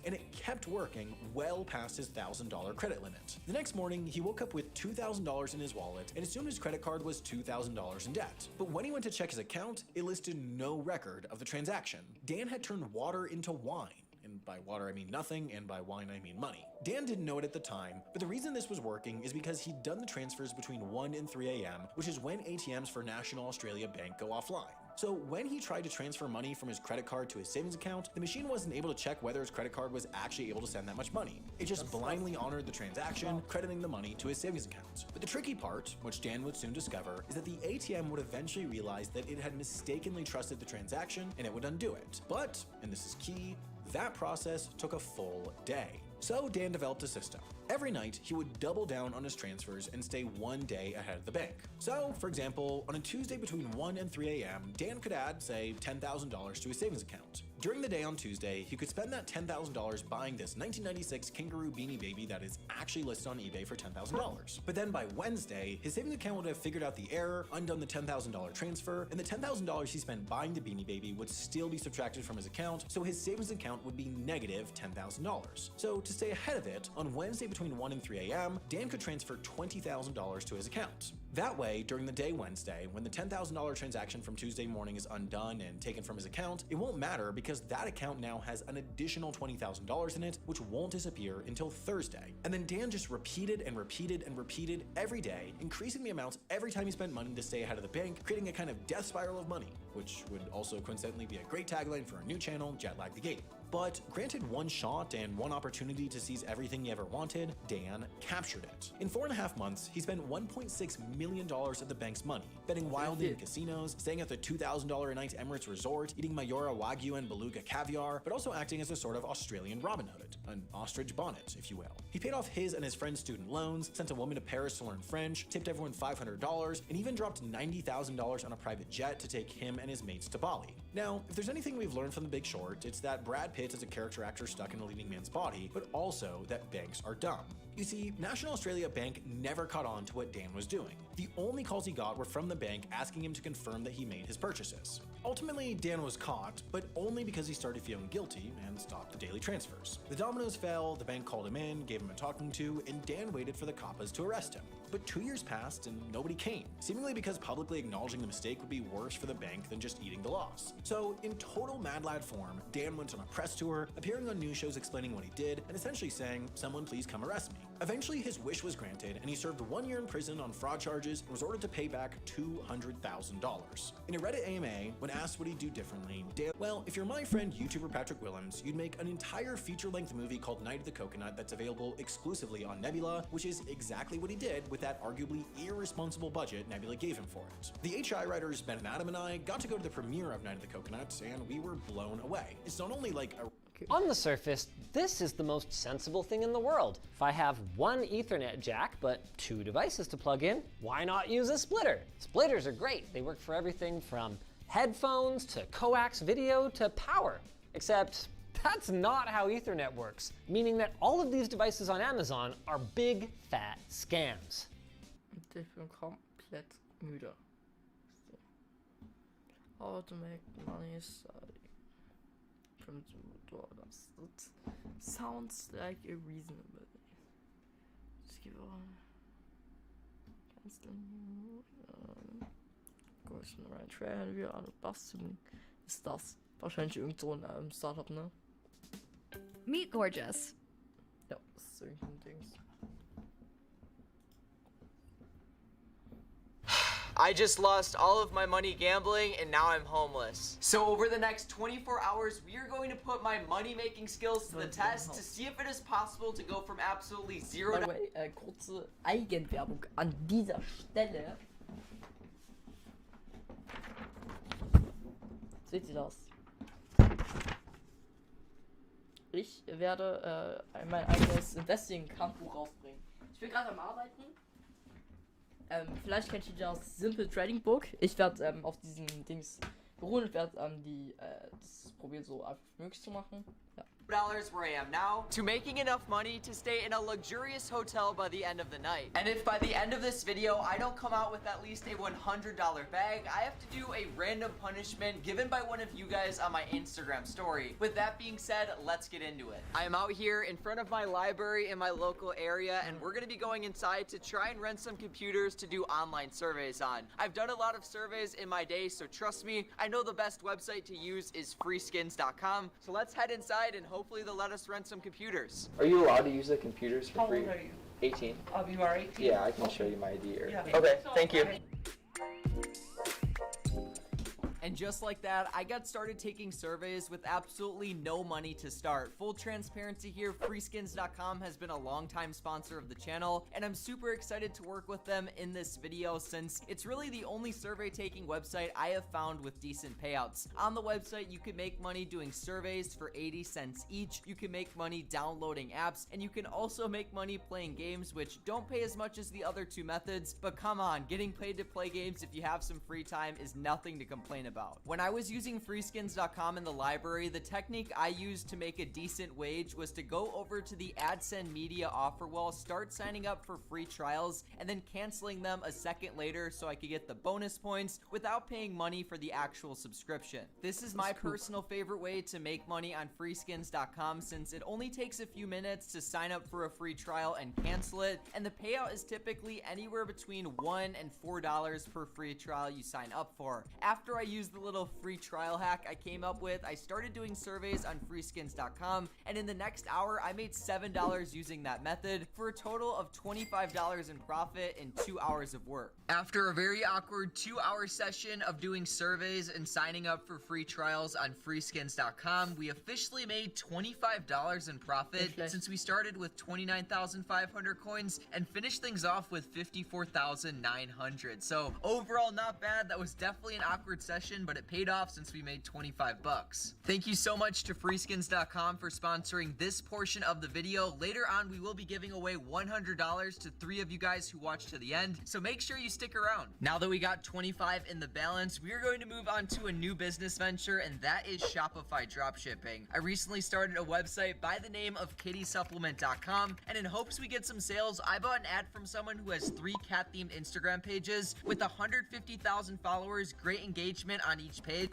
and it kept working well past his $1,000 credit limit. The next morning, he woke up with $2,000 in his wallet and assumed his credit card was $2,000 in debt. But when he went to check his account, it listed no record of the transaction. Dan had turned water into wine. And by water I mean nothing, and by wine I mean money. Dan didn't know it at the time, but the reason this was working is because he'd done the transfers between 1 and 3 a.m., which is when ATMs for National Australia Bank go offline. So when he tried to transfer money from his credit card to his savings account, the machine wasn't able to check whether his credit card was actually able to send that much money. It just blindly honored the transaction, crediting the money to his savings account. But the tricky part, which Dan would soon discover, is that the ATM would eventually realize that it had mistakenly trusted the transaction and it would undo it. But, and this is key, That process took a full day. So Dan developed a system. Every night, he would double down on his transfers and stay one day ahead of the bank. So, for example, on a Tuesday between 1 and 3 a.m., Dan could add, say, $10,000 to his savings account. During the day on Tuesday, he could spend that $10,000 buying this 1996 kangaroo beanie baby that is actually listed on eBay for $10,000. But then by Wednesday, his savings account would have figured out the error, undone the $10,000 transfer, and the $10,000 he spent buying the beanie baby would still be subtracted from his account, so his savings account would be negative $10,000. So to stay ahead of it, on Wednesday between 1 and 3 a.m., Dan could transfer $20,000 to his account. That way, during the day Wednesday, when the $10,000 transaction from Tuesday morning is undone and taken from his account, it won't matter because that account now has an additional $20,000 in it, which won't disappear until Thursday. And then Dan just repeated and repeated and repeated every day, increasing the amounts every time he spent money to stay ahead of the bank, creating a kind of death spiral of money, which would also coincidentally be a great tagline for a new channel, Jetlag the Game. But granted one shot and one opportunity to seize everything he ever wanted, Dan captured it. In 4.5 months, he spent $1.6 million of the bank's money, betting wildly in casinos, staying at the $2,000 a night Emirates resort, eating Mayora Wagyu and Beluga caviar, but also acting as a sort of Australian Robin Hood, an ostrich bonnet, if you will. He paid off his and his friends' student loans, sent a woman to Paris to learn French, tipped everyone $500, and even dropped $90,000 on a private jet to take him and his mates to Bali. Now, if there's anything we've learned from The Big Short, it's that Brad Pitt is a character actor stuck in a leading man's body, but also that banks are dumb. You see, National Australia Bank never caught on to what Dan was doing. The only calls he got were from the bank asking him to confirm that he made his purchases. Ultimately, Dan was caught, but only because he started feeling guilty and stopped the daily transfers. The dominoes fell, the bank called him in, gave him a talking to, and Dan waited for the coppers to arrest him. But 2 years passed and nobody came, seemingly because publicly acknowledging the mistake would be worse for the bank than just eating the loss. So, in total Mad Lad form, Dan went on a press tour, appearing on news shows explaining what he did, and essentially saying, "Someone please come arrest me." Eventually, his wish was granted, and he served 1 year in prison on fraud charges and was ordered to pay back $200,000. In a Reddit AMA, when asked what he'd do differently, Dan, well, if you're my friend YouTuber Patrick Willems, you'd make an entire feature-length movie called Night of the Coconut that's available exclusively on Nebula, which is exactly what he did with that arguably irresponsible budget Nebula gave him for it. The HI writers Ben and Adam and I got to go to the premiere of Night of the Coconut, and we were blown away. It's not only like a On the surface, this is the most sensible thing in the world. If I have one Ethernet jack, but 2 devices to plug in, why not use a splitter? Splitters are great. They work for everything from headphones to coax video to power. Except that's not how Ethernet works, meaning that all of these devices on Amazon are big, fat scams. Ich bin komplett müde. So. How to make money study from $2. That sounds like a reasonable. Just give on. Canceling. Question rein. Trail wir an Basteln. Ist das wahrscheinlich irgend so ein Startup, ne? Meet Gorgeous. Ja, das ist irgendein Dings. I just lost all of my money gambling and now I'm homeless. So over the next 24 hours, we are going to put my money-making skills to the test to see if it is possible to go from absolutely zero By the way, kurze Eigenwerbung an dieser Stelle. Seht ihr das? Ich werde mein eigenes Investing-Handbuch rausbringen. Ich bin gerade am Arbeiten. Vielleicht kennt ihr das Simple Trading Book. Ich werde auf diesen Dings beruhen und werde das probieren so einfach möglich zu machen. Ja. $, where I am now, to making enough money to stay in a luxurious hotel by the end of the night. And if by the end of this video I don't come out with at least a $100 bag, I have to do a random punishment given by one of you guys on my Instagram story. With that being said, let's get into it. I am out here in front of my library in my local area, and we're gonna be going inside to try and rent some computers to do online surveys on. I've done a lot of surveys in my day, so trust me, I know the best website to use is freeskins.com. So let's head inside and hopefully they'll let us rent some computers. Are you allowed to use the computers for free? How old are you? 18. You are 18? Yeah, I can show you my ID here. Yeah. Okay, thank you. And just like that, I got started taking surveys with absolutely no money to start. Full transparency here, freeskins.com has been a longtime sponsor of the channel, and I'm super excited to work with them in this video since it's really the only survey taking website I have found with decent payouts. On the website, you can make money doing surveys for 80 cents each, you can make money downloading apps, and you can also make money playing games, which don't pay as much as the other two methods, but come on, getting paid to play games if you have some free time is nothing to complain about. When I was using freeskins.com in the library, the technique I used to make a decent wage was to go over to the AdSend media offer wall, start signing up for free trials, and then canceling them a second later so I could get the bonus points without paying money for the actual subscription. This is my personal favorite way to make money on freeskins.com since it only takes a few minutes to sign up for a free trial and cancel it, and the payout is typically anywhere between $1 and $4 per free trial you sign up for. After I used the little free trial hack I came up with, I started doing surveys on freeskins.com, and in the next hour I made $7 using that method for a total of $25 in profit in 2 hours of work. After a very awkward 2-hour session of doing surveys and signing up for free trials on freeskins.com, we officially made $25 in profit since we started with 29,500 coins and finished things off with 54,900. So overall, not bad. That was definitely an awkward session, but it paid off since we made 25 bucks. Thank you so much to freeskins.com for sponsoring this portion of the video. Later on, we will be giving away $100 to 3 of you guys who watch to the end, so make sure you stick around. Now that we got 25 in the balance, we are going to move on to a new business venture, and that is Shopify dropshipping. I recently started a website by the name of kittysupplement.com, and in hopes we get some sales, I bought an ad from someone who has 3 cat-themed Instagram pages with 150,000 followers, great engagement on each page.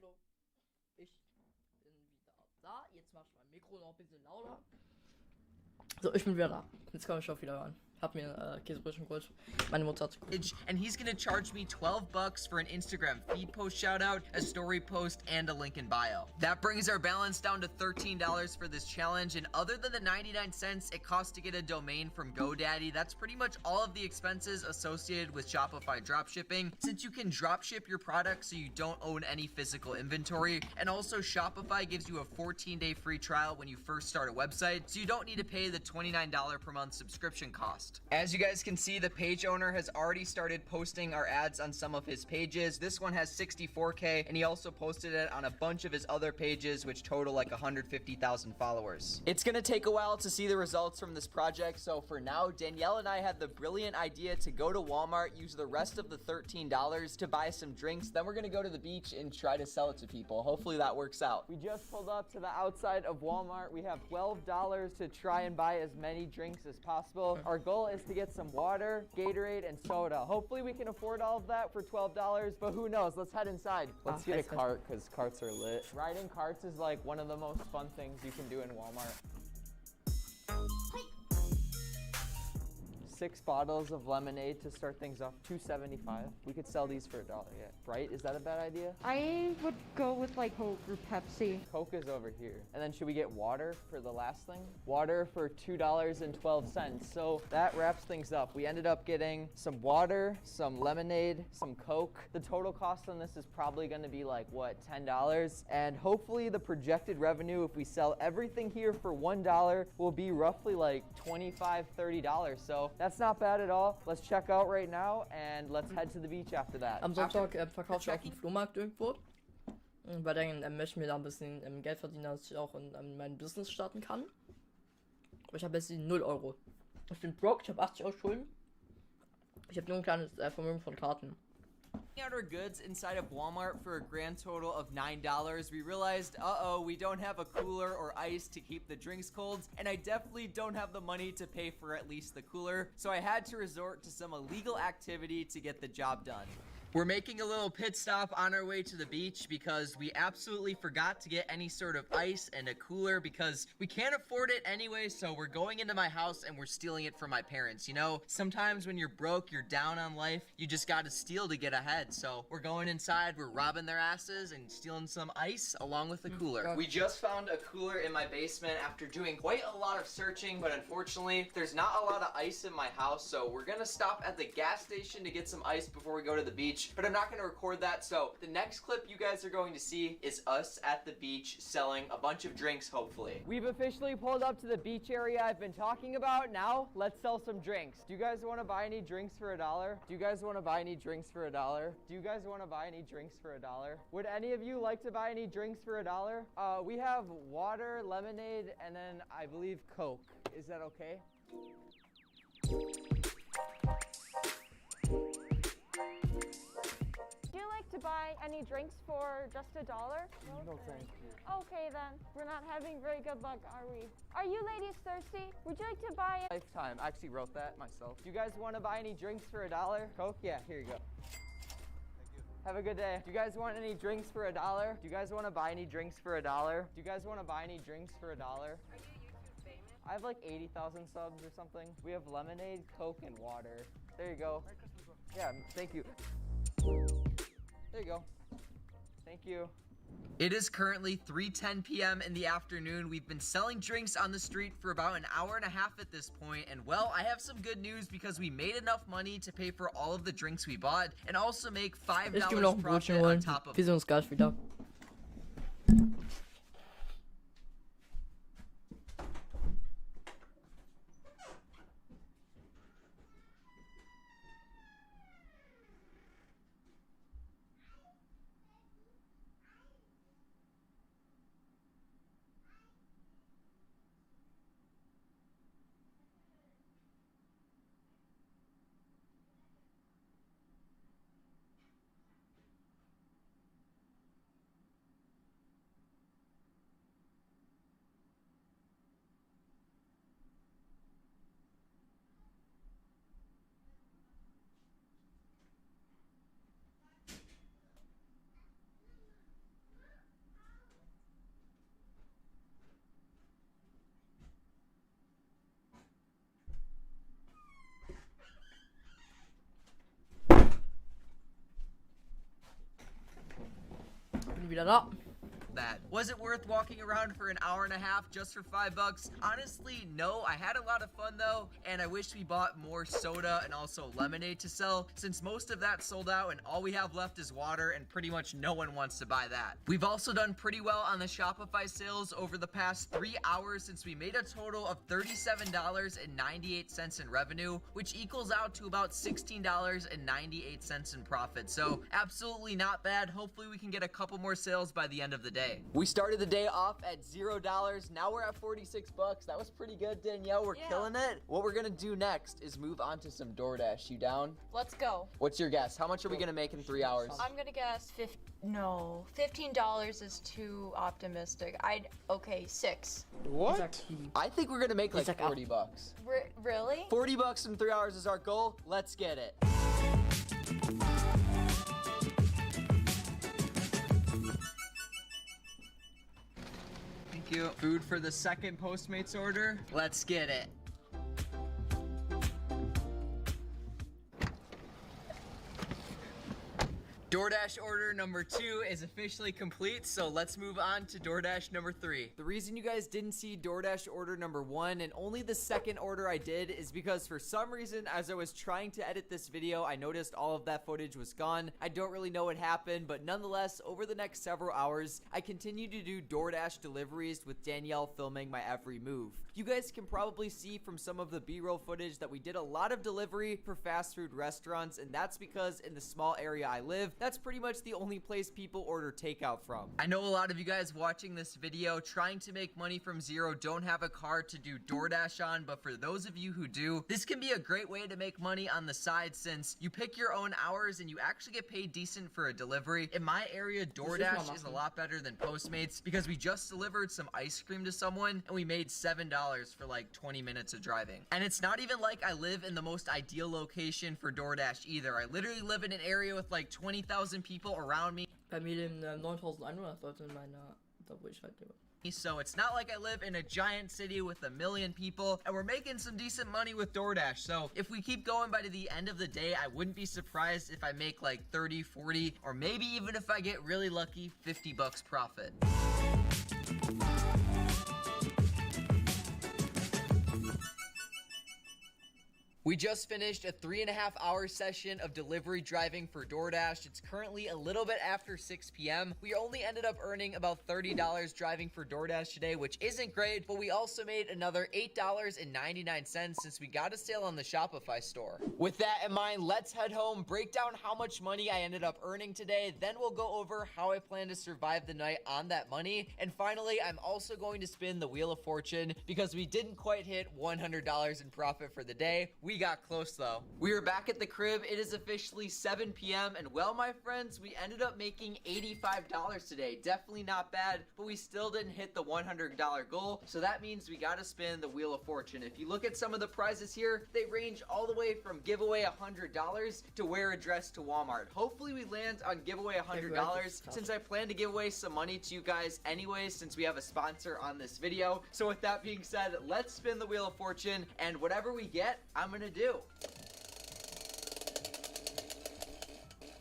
Hallo, ich bin wieder da. Jetzt mach ich mein Mikro noch ein bisschen lauter. So, ich bin wieder da. Jetzt kann ich auch wieder hören. Hab mir Käsebrötchen geholt. Meine Mutter hat gekocht. And he's gonna charge me 12 bucks for an Instagram feed post shout out, a story post, and a link in bio. That brings our balance down to $13 for this challenge, and other than the 99 cents it costs to get a domain from GoDaddy, that's pretty much all of the expenses associated with Shopify dropshipping, since you can dropship your product so you don't own any physical inventory, and also Shopify gives you a 14-day free trial when you first start a website, so you don't need to pay the $29 per month subscription cost. As you guys can see, the page owner has already started posting our ads on some of his pages. This one has 64K, and he also posted it on a bunch of his other pages, which total like 150,000 followers. It's gonna take a while to see the results from this project, so for now, Danielle and I had the brilliant idea to go to Walmart, use the rest of the $13 to buy some drinks, then we're gonna go to the beach and try to sell it to people. Hopefully that works out. We just pulled up to the outside of Walmart. We have $12 to try and buy as many drinks as possible. Our goal is to get some water, Gatorade, and soda. Hopefully we can afford all of that for $12, but who knows? Let's head inside. Let's get a cart, because carts are lit. Riding carts is like one of the most fun things you can do in Walmart. 6 bottles of lemonade to start things off, $2.75. We could sell these for $1, yeah. Right? Is that a bad idea? I would go with like Coke or Pepsi. Coke is over here. And then should we get water for the last thing? Water for $2.12. So that wraps things up. We ended up getting some water, some lemonade, some Coke. The total cost on this is probably going to be like, what, $10? And hopefully the projected revenue, if we sell everything here for $1, will be roughly like $25, $30. So that's not bad at all. Let's check out right now and let's head to the beach after that. Am Sonntag verkaufe ich auf dem Flohmarkt irgendwo. Weil dann möchte ich mir da ein bisschen Geld verdienen, dass ich auch in mein Business starten kann. Aber ich habe jetzt 0 Euro. Ich bin broke, ich habe 80 Euro Schulden. Ich habe nur ein kleines Vermögen von Karten. Out our goods inside of Walmart for a grand total of $9, we realized, we don't have a cooler or ice to keep the drinks cold, and I definitely don't have the money to pay for at least the cooler, so I had to resort to some illegal activity to get the job done. We're making a little pit stop on our way to the beach because we absolutely forgot to get any sort of ice and a cooler because we can't afford it anyway, so we're going into my house and we're stealing it from my parents. You know, sometimes when you're broke, you're down on life, you just gotta steal to get ahead. So we're going inside, we're robbing their asses and stealing some ice along with the cooler. We just found a cooler in my basement after doing quite a lot of searching, but unfortunately, there's not a lot of ice in my house, so we're gonna stop at the gas station to get some ice before we go to the beach. But I'm not going to record that, so the next clip you guys are going to see is us at the beach selling a bunch of drinks, hopefully. We've officially pulled up to the beach area I've been talking about. Now, let's sell some drinks. Do you guys want to buy any drinks for $1? Do you guys want to buy any drinks for $1? Do you guys want to buy any drinks for $1? Would any of you like to buy any drinks for $1? We have water, lemonade, and then I believe Coke. Is that okay? To buy any drinks for just $1? No, thank you. Okay then, we're not having very good luck, are we? Are you ladies thirsty? Would you like to buy it? Lifetime. I actually wrote that myself. Do you guys want to buy any drinks for $1? Coke? Yeah, here you go. Thank you. Have a good day. Do you guys want any drinks for $1? Do you guys want to buy any drinks for $1? Do you guys want to buy any drinks for $1? Are you YouTube famous? I have like 80,000 subs or something. We have lemonade, Coke, and water. There you go. Yeah, thank you. There you go. Thank you. It is currently 3:10 p.m. in the afternoon. We've been selling drinks on the street for about an hour and a half at this point, and well, I have some good news because we made enough money to pay for all of the drinks we bought and also make $5 profit on top of it. Wir sehen uns gleich wieder. Wieder da. That. Was it worth walking around for an hour and a half just for $5? Honestly, no. I had a lot of fun though, and I wish we bought more soda and also lemonade to sell, since most of that sold out and all we have left is water and pretty much no one wants to buy that. We've also done pretty well on the Shopify sales over the past 3 hours since we made a total of $37.98 in revenue, which equals out to about $16.98 in profit. So absolutely not bad. Hopefully we can get a couple more sales by the end of the day. We started the day off at $0. Now we're at $46. That was pretty good, Danielle. We're killing it. What we're gonna do next is move on to some DoorDash. You down? Let's go. What's your guess? How much are we gonna make in 3 hours? I'm gonna guess $15 is too optimistic. Okay, 6. What? I think we're gonna make like $40. Really? $40 in 3 hours is our goal. Let's get it. Thank you. Food for the second Postmates order. Let's get it. DoorDash order number 2 is officially complete, so let's move on to DoorDash number 3. The reason you guys didn't see DoorDash order number 1 and only the second order I did is because for some reason, as I was trying to edit this video, I noticed all of that footage was gone. I don't really know what happened, but nonetheless, over the next several hours, I continued to do DoorDash deliveries with Danielle filming my every move. You guys can probably see from some of the B-roll footage that we did a lot of delivery for fast food restaurants, and that's because in the small area I live, that's pretty much the only place people order takeout from. I know a lot of you guys watching this video trying to make money from zero don't have a car to do DoorDash on, but for those of you who do, this can be a great way to make money on the side since you pick your own hours and you actually get paid decent for a delivery. In my area, DoorDash is a lot better than Postmates because we just delivered some ice cream to someone and we made $7 for like 20 minutes of driving. And it's not even like I live in the most ideal location for DoorDash either. I literally live in an area with like 20,000 people around me. Bei mir leben 9.100 Leute in meiner, da wo ich halt lebe. So it's not like I live in a giant city with 1 million people, and we're making some decent money with DoorDash. So if we keep going by the end of the day, I wouldn't be surprised if I make like 30, 40, or maybe even if I get really lucky, 50 bucks profit. We just finished a 3.5-hour session of delivery driving for DoorDash. It's currently a little bit after 6 p.m. We only ended up earning about $30 driving for DoorDash today, which isn't great, but we also made another $8.99 since we got a sale on the Shopify store. With that in mind, let's head home, break down how much money I ended up earning today, then we'll go over how I plan to survive the night on that money, and finally, I'm also going to spin the Wheel of Fortune because we didn't quite hit $100 in profit for the day. We got close though. We are back at the crib. It is officially 7 p.m. and well, my friends, we ended up making $85 today. Definitely not bad, but we still didn't hit the $100 goal. So that means we gotta spin the Wheel of Fortune. If you look at some of the prizes here, they range all the way from giveaway $100 to wear a dress to Walmart. Hopefully we land on giveaway $100 since I plan to give away some money to you guys anyways since we have a sponsor on this video. So with that being said, let's spin the Wheel of Fortune and whatever we get, I'm gonna do.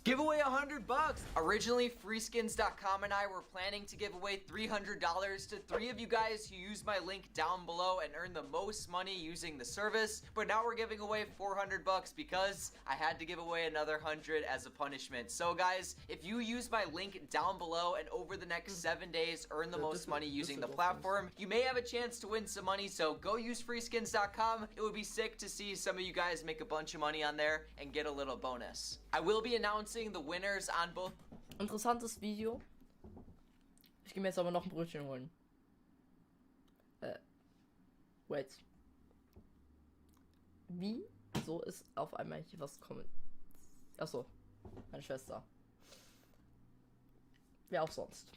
Giveaway $100 bucks. Originally, freeskins.com and I were planning to give away $300 to 3 of you guys who use my link down below and earn the most money using the service. But now we're giving away $400 bucks because I had to give away another 100 as a punishment. So guys, if you use my link down below and over the next 7 days earn the most money using the platform, you may have a chance to win some money. So go use freeskins.com. It would be sick to see some of you guys make a bunch of money on there and get a little bonus. I will be announcing the winners on both. Interessantes Video. Ich gehe mir jetzt aber noch ein Brötchen holen. Wait. Wie? So ist auf einmal hier was kommen. Achso, meine Schwester. Wer auch sonst.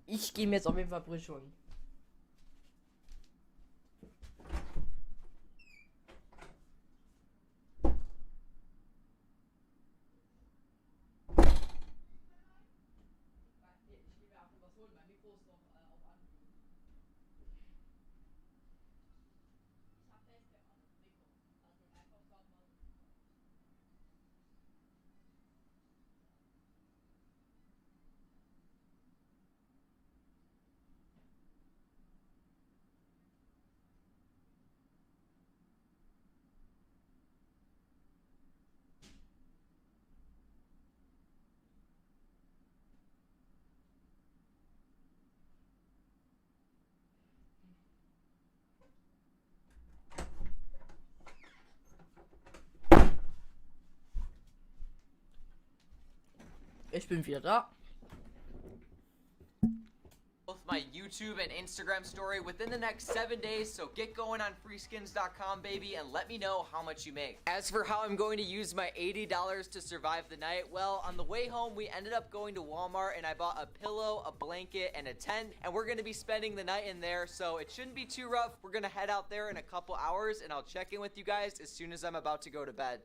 Ich gehe mir jetzt auf jeden Fall Brötchen holen. Ich bin wieder da. Both my YouTube and Instagram story within the next 7 days, so get going on freeskins.com, baby, and let me know how much you make. As for how I'm going to use my $80 to survive the night, well, on the way home, we ended up going to Walmart and I bought a pillow, a blanket, and a tent, and we're gonna be spending the night in there, so it shouldn't be too rough. We're gonna head out there in a couple hours, and I'll check in with you guys as soon as I'm about to go to bed.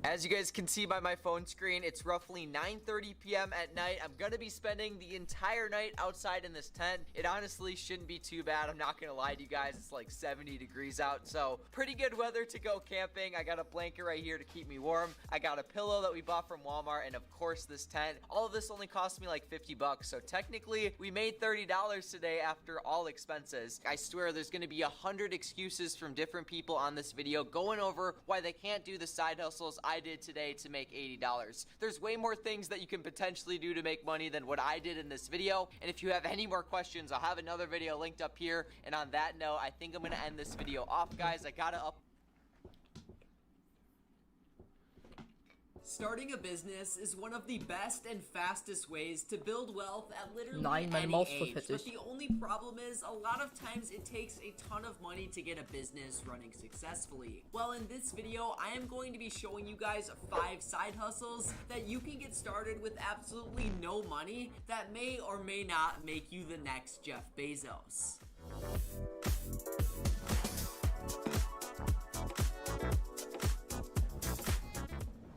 As you guys can see by my phone screen, it's roughly 9:30 p.m. at night. I'm gonna be spending the entire night outside in this tent. It honestly shouldn't be too bad. I'm not gonna lie to you guys. It's like 70 degrees out, so pretty good weather to go camping. I got a blanket right here to keep me warm. I got a pillow that we bought from Walmart, and of course this tent. All of this only cost me like 50 bucks, so technically we made $30 today after all expenses. I swear there's gonna be 100 excuses from different people on this video going over why they can't do the side hustles I did today to make $80. There's way more things that you can potentially do to make money than what I did in this video, and if you have any more questions, I'll have another video linked up here. And on that note, I think I'm gonna end this video off, guys. I gotta up. Starting a business is one of the best and fastest ways to build wealth at literally any age. But the only problem is, a lot of times it takes a ton of money to get a business running successfully. Well, in this video, I am going to be showing you guys 5 side hustles that you can get started with absolutely no money that may or may not make you the next Jeff Bezos.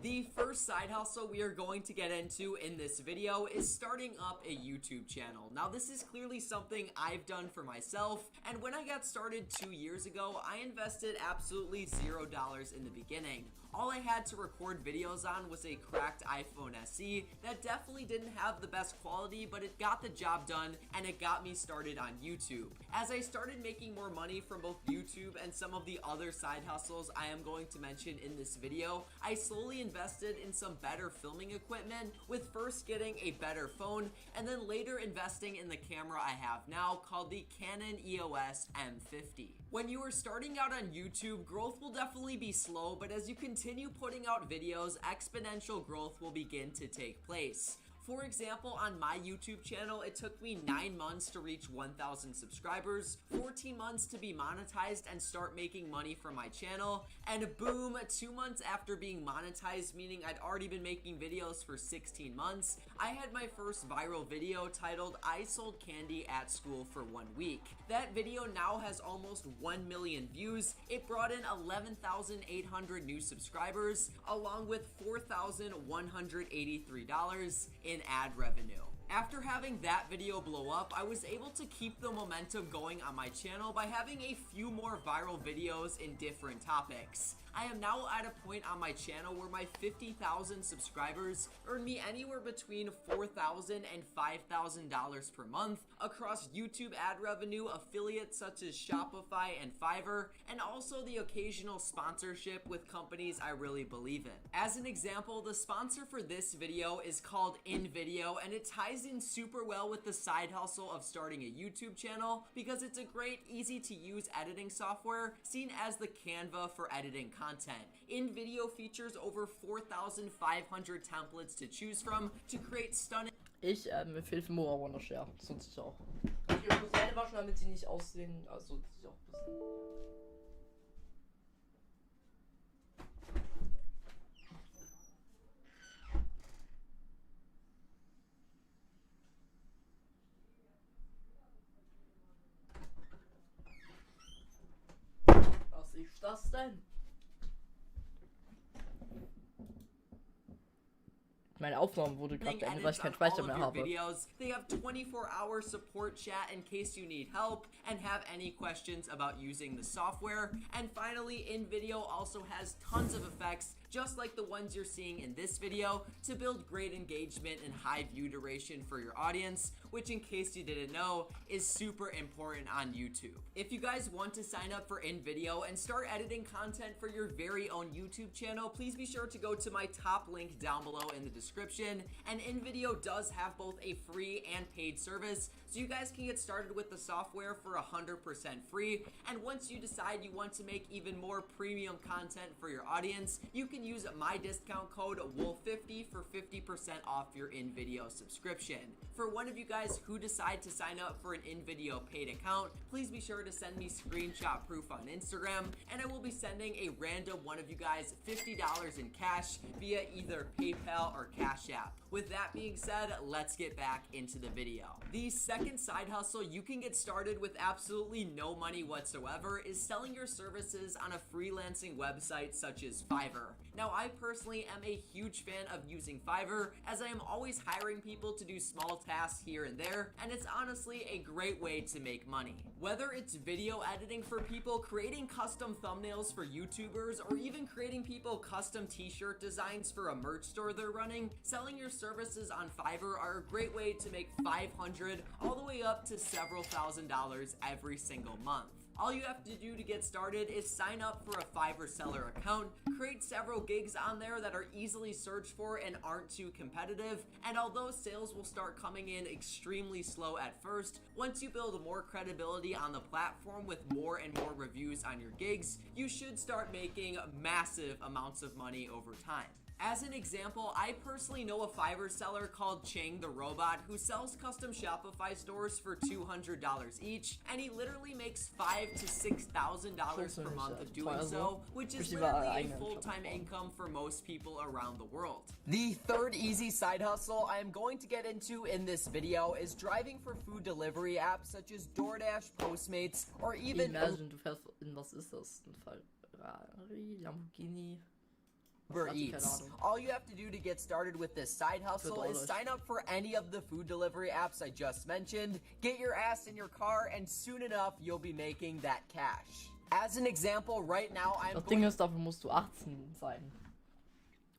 The first side hustle we are going to get into in this video is starting up a YouTube channel. Now, this is clearly something I've done for myself, and when I got started 2 years ago, I invested absolutely $0 in the beginning. All I had to record videos on was a cracked iPhone SE that definitely didn't have the best quality, but it got the job done and it got me started on YouTube. As I started making more money from both YouTube and some of the other side hustles I am going to mention in this video, I slowly invested in some better filming equipment, with first getting a better phone and then later investing in the camera I have now called the Canon EOS M50. When you are starting out on YouTube, growth will definitely be slow, but as you continue putting out videos, exponential growth will begin to take place. For example, on my YouTube channel, it took me 9 months to reach 1,000 subscribers, 14 months to be monetized and start making money from my channel, and boom, 2 months after being monetized, meaning I'd already been making videos for 16 months, I had my first viral video titled "I Sold Candy at School for 1 Week." That video now has almost 1 million views. It brought in 11,800 new subscribers, along with $4,183 in ad revenue. After having that video blow up, I was able to keep the momentum going on my channel by having a few more viral videos in different topics. I am now at a point on my channel where my 50,000 subscribers earn me anywhere between $4,000 and $5,000 per month across YouTube ad revenue, affiliates such as Shopify and Fiverr, and also the occasional sponsorship with companies I really believe in. As an example, the sponsor for this video is called InVideo, and it ties in super well with the side hustle of starting a YouTube channel because it's a great, easy to use editing software seen as the Canva for editing content. InVideo features over 4,500 templates to choose from to create stunning. Ich empfehle Mora Wondershare, sonst ich auch. Ich muss Hände waschen, damit sie nicht aussehen, also das ist auch ein bisschen. Was ist das denn? Meine Aufnahme wurde gerade beendet, weil ich keinen Speicher mehr habe. Videos. They have 24-hour support chat in case you need help and have any questions about using the software. And finally, InVideo also has tons of effects, just like the ones you're seeing in this video, to build great engagement and high view duration for your audience, which, in case you didn't know, is super important on YouTube. If you guys want to sign up for InVideo and start editing content for your very own YouTube channel, please be sure to go to my top link down below in the description. And InVideo does have both a free and paid service, so you guys can get started with the software for 100% free. And once you decide you want to make even more premium content for your audience, you can use my discount code WOLF50 for 50% off your InVideo subscription. For one of you guys who decide to sign up for an InVideo paid account, please be sure to send me screenshot proof on Instagram, and I will be sending a random one of you guys $50 in cash via either PayPal or Cash App. With that being said, let's get back into the video. The second second side hustle you can get started with absolutely no money whatsoever is selling your services on a freelancing website such as Fiverr. Now, I personally am a huge fan of using Fiverr, as I am always hiring people to do small tasks here and there, and it's honestly a great way to make money. Whether it's video editing for people, creating custom thumbnails for YouTubers, or even creating people custom t-shirt designs for a merch store they're running, selling your services on Fiverr are a great way to make $500 all the way up to several $1,000s every single month. All you have to do to get started is sign up for a Fiverr seller account, create several gigs on there that are easily searched for and aren't too competitive, and although sales will start coming in extremely slow at first, once you build more credibility on the platform with more and more reviews on your gigs, you should start making massive amounts of money over time. As an example, I personally know a Fiverr seller called Chang the Robot who sells custom Shopify stores for $200 each, and he literally makes $5,000 to $6,000 per month of doing so, which is literally a full-time income for most people around the world. The third easy side hustle I am going to get into in this video is driving for food delivery apps such as DoorDash, Postmates, or even Imagine, du fährst in, was ist das? Ein Ferrari, Lamborghini. Uber Eats. All you have to do to get started with this side hustle is sign up for any of the food delivery apps I just mentioned, get your ass in your car, and soon enough you'll be making that cash. As an example, right now I'm Das Ding ist, dafür musst du 18 sein.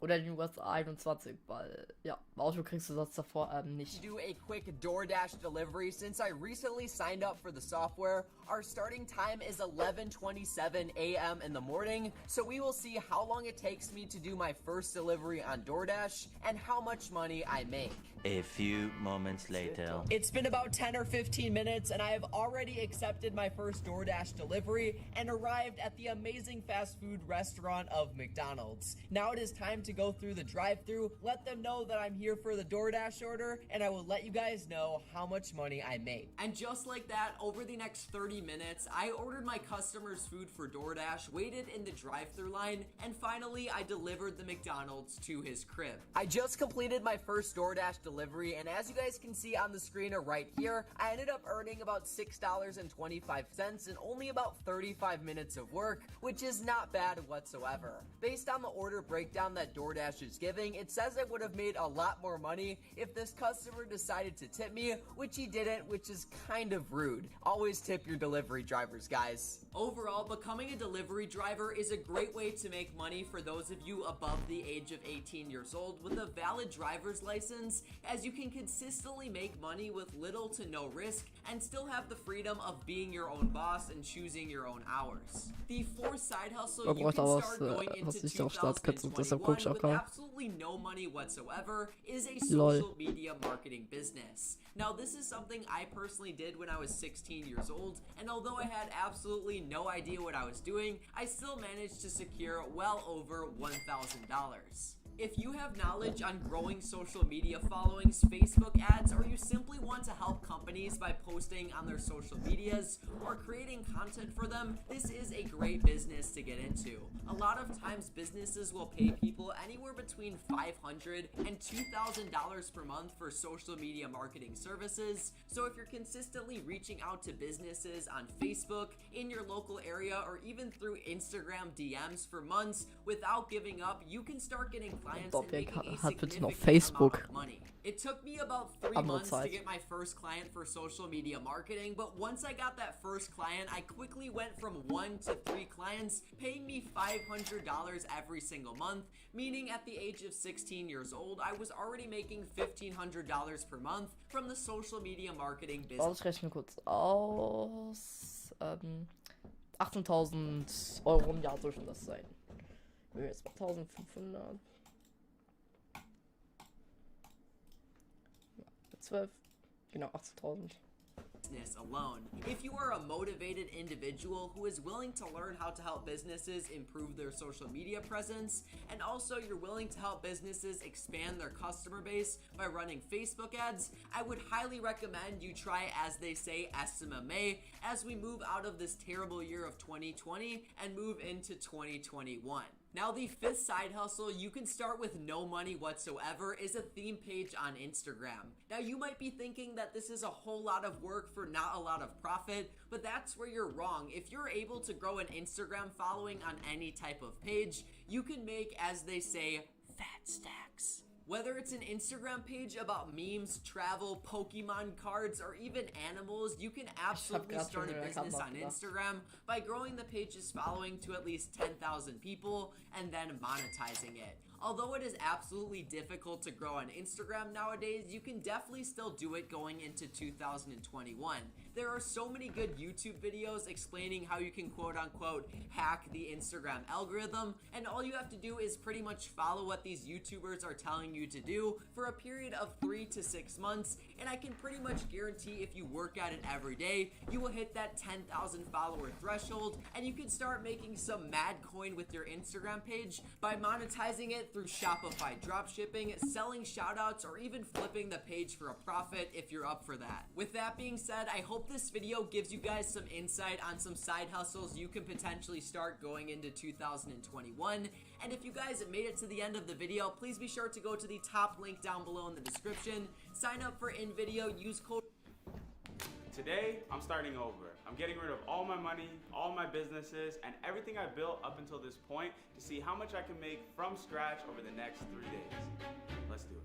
Oder du warst 21, weil, ja, Auto kriegst du das davor nicht. Do a quick DoorDash delivery since I recently signed up for the software. Our starting time is 11:27 a.m. in the morning, so we will see how long it takes me to do my first delivery on DoorDash and how much money I make. A few moments later. It's been about 10 or 15 minutes and I have already accepted my first DoorDash delivery and arrived at the amazing fast food restaurant of McDonald's. Now it is time to go through the drive-thru, let them know that I'm here for the DoorDash order, and I will let you guys know how much money I made. And just like that, over the next 30 minutes, I ordered my customers' food for DoorDash, waited in the drive-thru line, and finally I delivered the McDonald's to his crib. I just completed my first DoorDash delivery, and as you guys can see on the screen right here, I ended up earning about $6.25 in only about 35 minutes of work, which is not bad whatsoever. Based on the order breakdown that DoorDash is giving, it says I would have made a lot more money if this customer decided to tip me, which he didn't, which is kind of rude. Always tip your delivery drivers, guys. Overall, becoming a delivery driver is a great way to make money for those of you above the age of 18 years old with a valid driver's license, as you can consistently make money with little to no risk and still have the freedom of being your own boss and choosing your own hours. The fourth side hustle you can start going into 2021 with absolutely no money whatsoever is a social media marketing business. Now, this is something I personally did when I was 16 years old, and although I had absolutely no idea what I was doing, I still managed to secure well over $1,000. If you have knowledge on growing social media followings, Facebook ads, or you simply want to help companies by posting on their social medias or creating content for them, this is a great business to get into. A lot of times businesses will pay people anywhere between $500 and $2,000 per month for social media marketing services. So if you're consistently reaching out to businesses on Facebook, in your local area, or even through Instagram DMs for months without giving up, you can start getting clients and making a significant amount of money. It took me about 3 months to get my first client for social media marketing, but once I got that first client, I quickly went from 1 to 3 clients paying me $500 every single month, meaning at the age of 16 years old, I was already making $1,500 per month from the social media marketing business. Ich rechne kurz aus. 18.000 Euro im Jahr dürfen das sein. Jetzt 1.500. 12. Genau, 18.000. Alone. If you are a motivated individual who is willing to learn how to help businesses improve their social media presence, and also you're willing to help businesses expand their customer base by running Facebook ads, I would highly recommend you try, as they say, SMMA, as we move out of this terrible year of 2020 and move into 2021. Now, the fifth side hustle you can start with no money whatsoever is a theme page on Instagram. Now, you might be thinking that this is a whole lot of work for not a lot of profit, but that's where you're wrong. If you're able to grow an Instagram following on any type of page, you can make, as they say, fat stacks. Whether it's an Instagram page about memes, travel, Pokemon cards, or even animals, you can absolutely start a business on Instagram by growing the page's following to at least 10,000 people and then monetizing it. Although it is absolutely difficult to grow on Instagram nowadays, you can definitely still do it going into 2021. There are so many good YouTube videos explaining how you can quote-unquote hack the Instagram algorithm, and all you have to do is pretty much follow what these YouTubers are telling you to do for a period of 3 to 6 months, and I can pretty much guarantee if you work at it every day, you will hit that 10,000 follower threshold, and you can start making some mad coin with your Instagram page by monetizing it through Shopify dropshipping, selling shoutouts, or even flipping the page for a profit if you're up for that. With that being said, I hope this video gives you guys some insight on some side hustles you can potentially start going into 2021. And if you guys made it to the end of the video, please be sure to go to the top link down below in the description, sign up for in-video, use code. Today, I'm starting over. I'm getting rid of all my money, all my businesses, and everything I built up until this point to see how much I can make from scratch over the next 3 days. Let's do it.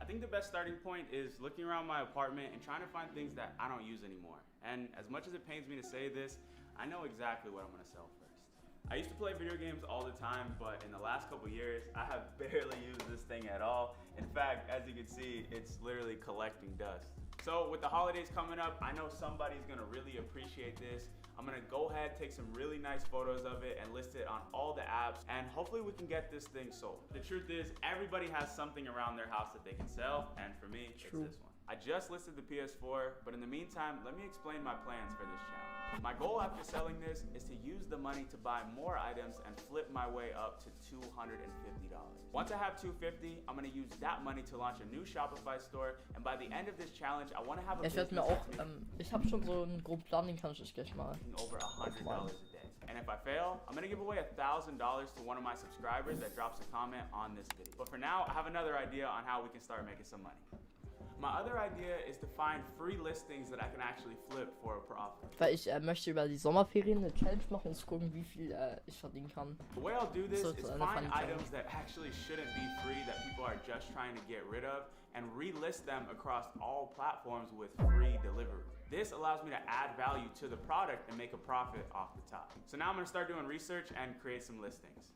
I think the best starting point is looking around my apartment and trying to find things that I don't use anymore. And as much as it pains me to say this, I know exactly what I'm gonna sell first. I used to play video games all the time, but in the last couple years, I have barely used this thing at all. In fact, as you can see, it's literally collecting dust. So with the holidays coming up, I know somebody's gonna really appreciate this. I'm gonna go ahead, take some really nice photos of it and list it on all the apps, and hopefully we can get this thing sold. The truth is, everybody has something around their house that they can sell, and for me, it's this one. I just listed the PS4, but in the meantime, let me explain my plans for this challenge. My goal after selling this is to use the money to buy more items and flip my way up to $250. Once I have $250, I'm gonna use that money to launch a new Shopify store, and by the end of this challenge, I want to have a ich werde mir auch, ich habe schon so einen groben Plan, den kann ich euch gleich mal over $100 a day. And if I fail, I'm gonna give away $1,000 to one of my subscribers that drops a comment on this video. But for now, I have another idea on how we can start making some money. My other idea is to find free listings that I can actually flip for a profit. Weil ich möchte über die Sommerferien eine Challenge machen und gucken, wie viel ich verdienen kann. The way I'll do this So is find items that actually shouldn't be free that people are just trying to get rid of and relist them across all platforms with free delivery. This allows me to add value to the product and make a profit off the top. So now I'm gonna start doing research and create some listings.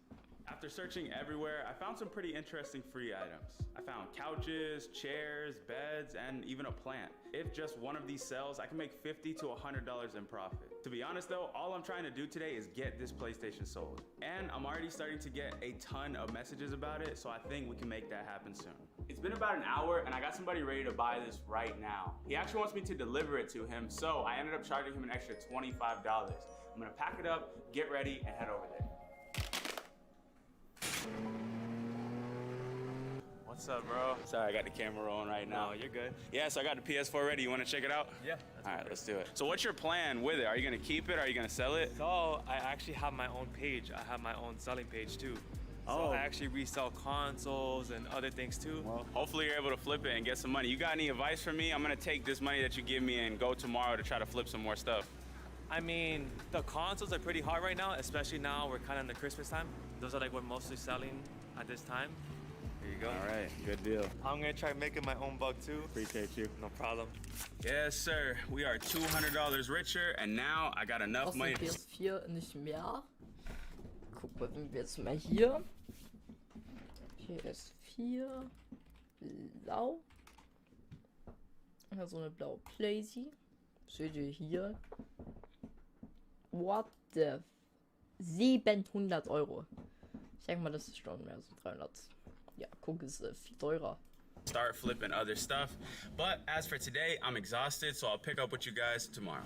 After searching everywhere, I found some pretty interesting free items. I found couches, chairs, beds, and even a plant. If just one of these sells, I can make $50 to $100 in profit. To be honest though, all I'm trying to do today is get this PlayStation sold. And I'm already starting to get a ton of messages about it, so I think we can make that happen soon. It's been about an hour and I got somebody ready to buy this right now. He actually wants me to deliver it to him, so I ended up charging him an extra $25. I'm gonna pack it up, get ready, and head over there. What's up, bro? Sorry, I got the camera rolling right now. No, you're good. Yeah, so I got the PS4 ready. You want to check it out? Yeah. All right, let's do it. So what's your plan with it? Are you going to keep it? Are you going to sell it? So I actually have my own page. I have my own selling page too. So I actually resell consoles and other things too. Well, hopefully you're able to flip it and get some money. You got any advice for me? I'm going to take this money that you give me and go tomorrow to try to flip some more stuff. I mean, the consoles are pretty hot right now, especially now we're kind of in the Christmas time. Those are like what mostly selling at this time. Here you go. All right, good deal. I'm gonna try making my own buck too. Appreciate you. No problem. Yes, sir. We are $200 richer, and now I got enough money. PS4 nicht mehr. Gucken wir jetzt mal hier. PS4 blau. So eine blaue Playsee. Seht ihr hier. What the 700 Euro. Ich denke mal, das ist schon mehr so 300. Ja, guck, ist viel teurer. Start flipping other stuff, but as for today, I'm exhausted, so I'll pick up with you guys tomorrow.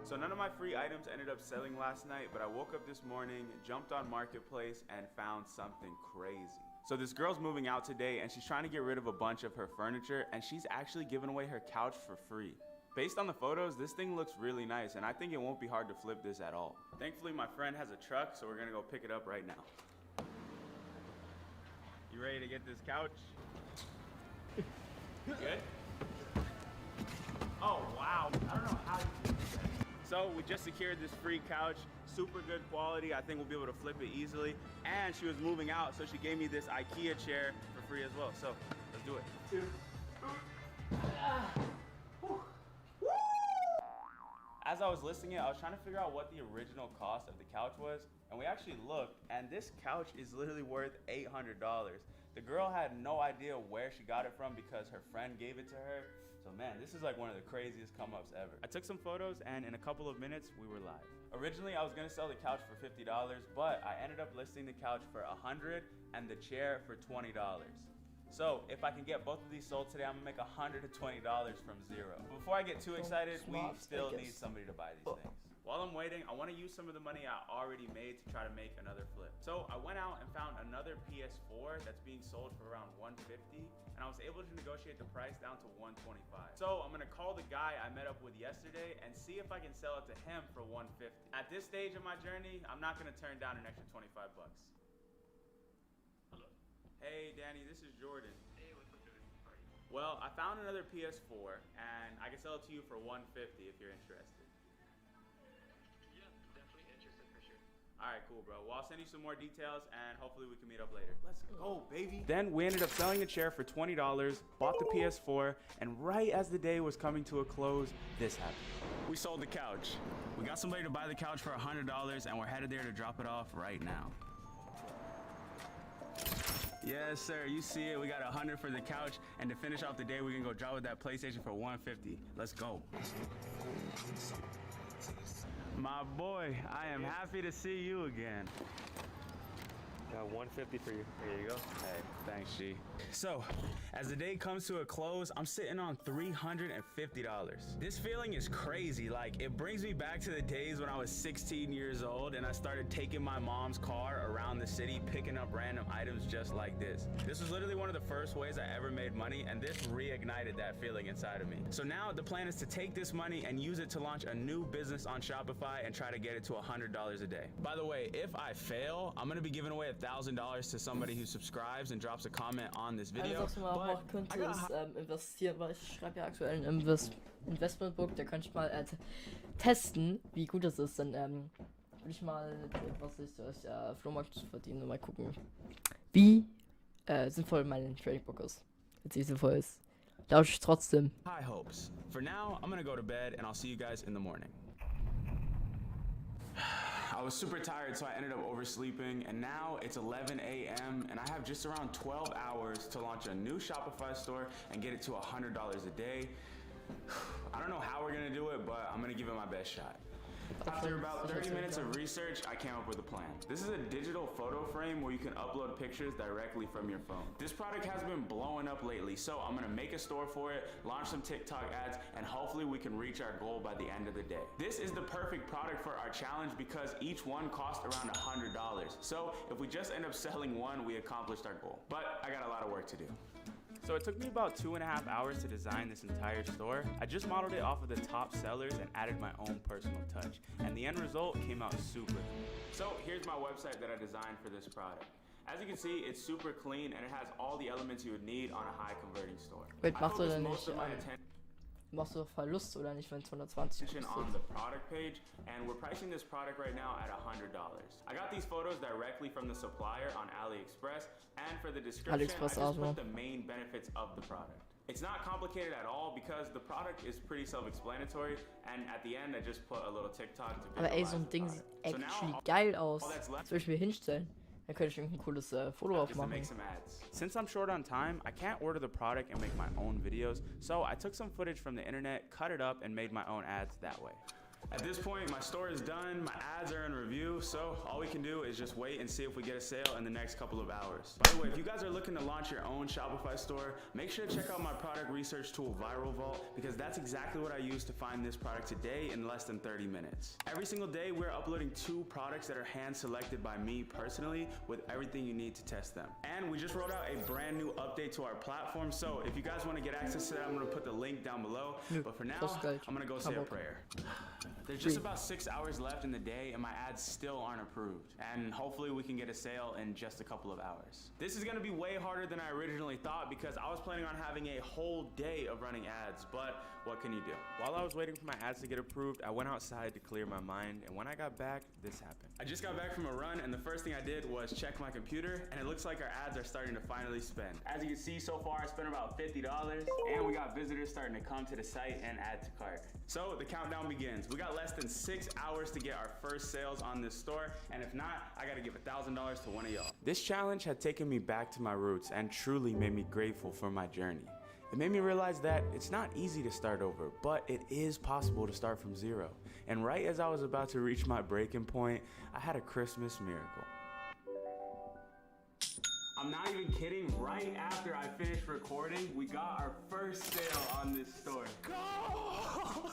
So none of my free items ended up selling last night, but I woke up this morning, jumped on Marketplace, and found something crazy. So this girl's moving out today, and she's trying to get rid of a bunch of her furniture, and she's actually giving away her couch for free. Based on the photos, this thing looks really nice, and I think it won't be hard to flip this at all. Thankfully, my friend has a truck, so we're gonna go pick it up right now. You ready to get this couch? Good? Oh, wow. I don't know how you did that. So we just secured this free couch, super good quality. I think we'll be able to flip it easily. And she was moving out, so she gave me this IKEA chair for free as well. So let's do it. As I was listing it, I was trying to figure out what the original cost of the couch was, and we actually looked, and this couch is literally worth $800. The girl had no idea where she got it from because her friend gave it to her. So man, this is like one of the craziest come-ups ever. I took some photos, and in a couple of minutes, we were live. Originally, I was gonna sell the couch for $50, but I ended up listing the couch for $100 and the chair for $20. So if I can get both of these sold today, I'm gonna make $120 from zero. Before I get too excited, we still need somebody to buy these things. While I'm waiting, I wanna use some of the money I already made to try to make another flip. So I went out and found another PS4 that's being sold for around $150, and I was able to negotiate the price down to $125. So I'm gonna call the guy I met up with yesterday and see if I can sell it to him for $150. At this stage of my journey, I'm not gonna turn down an extra 25 bucks. Hello. Hey Danny, this is Jordan. Hey, what's up, Jordan? How are you? Well, I found another PS4 and I can sell it to you for $150 if you're interested. All right, cool, bro. Well, I'll send you some more details, and hopefully we can meet up later. Let's go, baby. Then we ended up selling the chair for $20, bought the PS4, and right as the day was coming to a close, this happened. We sold the couch. We got somebody to buy the couch for $100, and we're headed there to drop it off right now. Yes, sir. You see it. We got $100 for the couch, and to finish off the day, we can go drop with that PlayStation for $150. Let's go. My boy, I am happy to see you again. Got $150 for you. There you go. Hey, thanks, G. So, as the day comes to a close, I'm sitting on $350. This feeling is crazy. Like, it brings me back to the days when I was 16 years old and I started taking my mom's car around the city, picking up random items just like this. This was literally one of the first ways I ever made money, and this reignited that feeling inside of me. So now the plan is to take this money and use it to launch a new business on Shopify and try to get it to $100 a day. By the way, if I fail, I'm gonna be giving away $1,000 to somebody who subscribes and drops a comment on this video. Also, was man auch machen könnte, ist investieren, weil ich schreibe ja aktuell ein Investmentbook, da könnte ich mal testen, wie gut das ist. Dann würde ich mal, was ich durch Flohmarkt verdiene, mal gucken, wie sinnvoll mein Tradingbook ist. Wenn es nicht sinnvoll ist, tausche ich trotzdem. High hopes. For now, I'm gonna go to bed and I'll see you guys in the morning. I was super tired, so I ended up oversleeping, and now it's 11 a.m. and I have just around 12 hours to launch a new Shopify store and get it to $100 a day. I don't know how we're gonna do it, but I'm gonna give it my best shot. After about 30 minutes of research, I came up with a plan. This is a digital photo frame where you can upload pictures directly from your phone. This product has been blowing up lately, so I'm gonna make a store for it, launch some TikTok ads, and hopefully we can reach our goal by the end of the day. This is the perfect product for our challenge because each one costs around $100. So if we just end up selling one, we accomplished our goal. But I got a lot of work to do. So it took me about 2.5 hours to design this entire store. I just modeled it off of the top sellers and added my own personal touch. And the end result came out super cool. So here's my website that I designed for this product. As you can see, it's super clean and it has all the elements you would need on a high converting store. Wait, machst du denn nicht, machst du Verlust oder nicht, wenn es 120 kostet? On the product page, and we're pricing this product right now at $100. I got these photos directly from the supplier on AliExpress, and for the description, I just put the main benefits of the product. It's not complicated at all because the product is pretty self-explanatory, and at the end I just put a little TikTok to Aber ey, so ein Ding sieht actually geil aus. Das will ich mir hinstellen. Dann könnte ich irgendein cooles Foto aufmachen. Since I'm short on time, I can't order the product and make my own videos, so I took some footage from the internet, cut it up, and made my own ads that way. At this point, my store is done, my ads are in review, so all we can do is just wait and see if we get a sale in the next couple of hours. By the way, if you guys are looking to launch your own Shopify store, make sure to check out my product research tool, Viral Vault, because that's exactly what I used to find this product today in less than 30 minutes. Every single day, we're uploading 2 products that are hand-selected by me personally with everything you need to test them. And we just rolled out a brand new update to our platform, so if you guys want to get access to that, I'm going to put the link down below. But for now, I'm going to go say a prayer. There's just about 6 hours left in the day and my ads still aren't approved. And hopefully we can get a sale in just a couple of hours. This is gonna be way harder than I originally thought because I was planning on having a whole day of running ads, but what can you do? While I was waiting for my ads to get approved, I went outside to clear my mind, and when I got back, this happened. I just got back from a run and the first thing I did was check my computer and it looks like our ads are starting to finally spend. As you can see so far, I spent about $50 and we got visitors starting to come to the site and add to cart. So the countdown begins. We got less than 6 hours to get our first sales on this store, and if not, I gotta give $1,000 to one of y'all. This challenge had taken me back to my roots and truly made me grateful for my journey. It made me realize that it's not easy to start over, but it is possible to start from zero. And right as I was about to reach my breaking point, I had a Christmas miracle. I'm not even kidding, right after I finished recording, we got our first sale on this store. Go!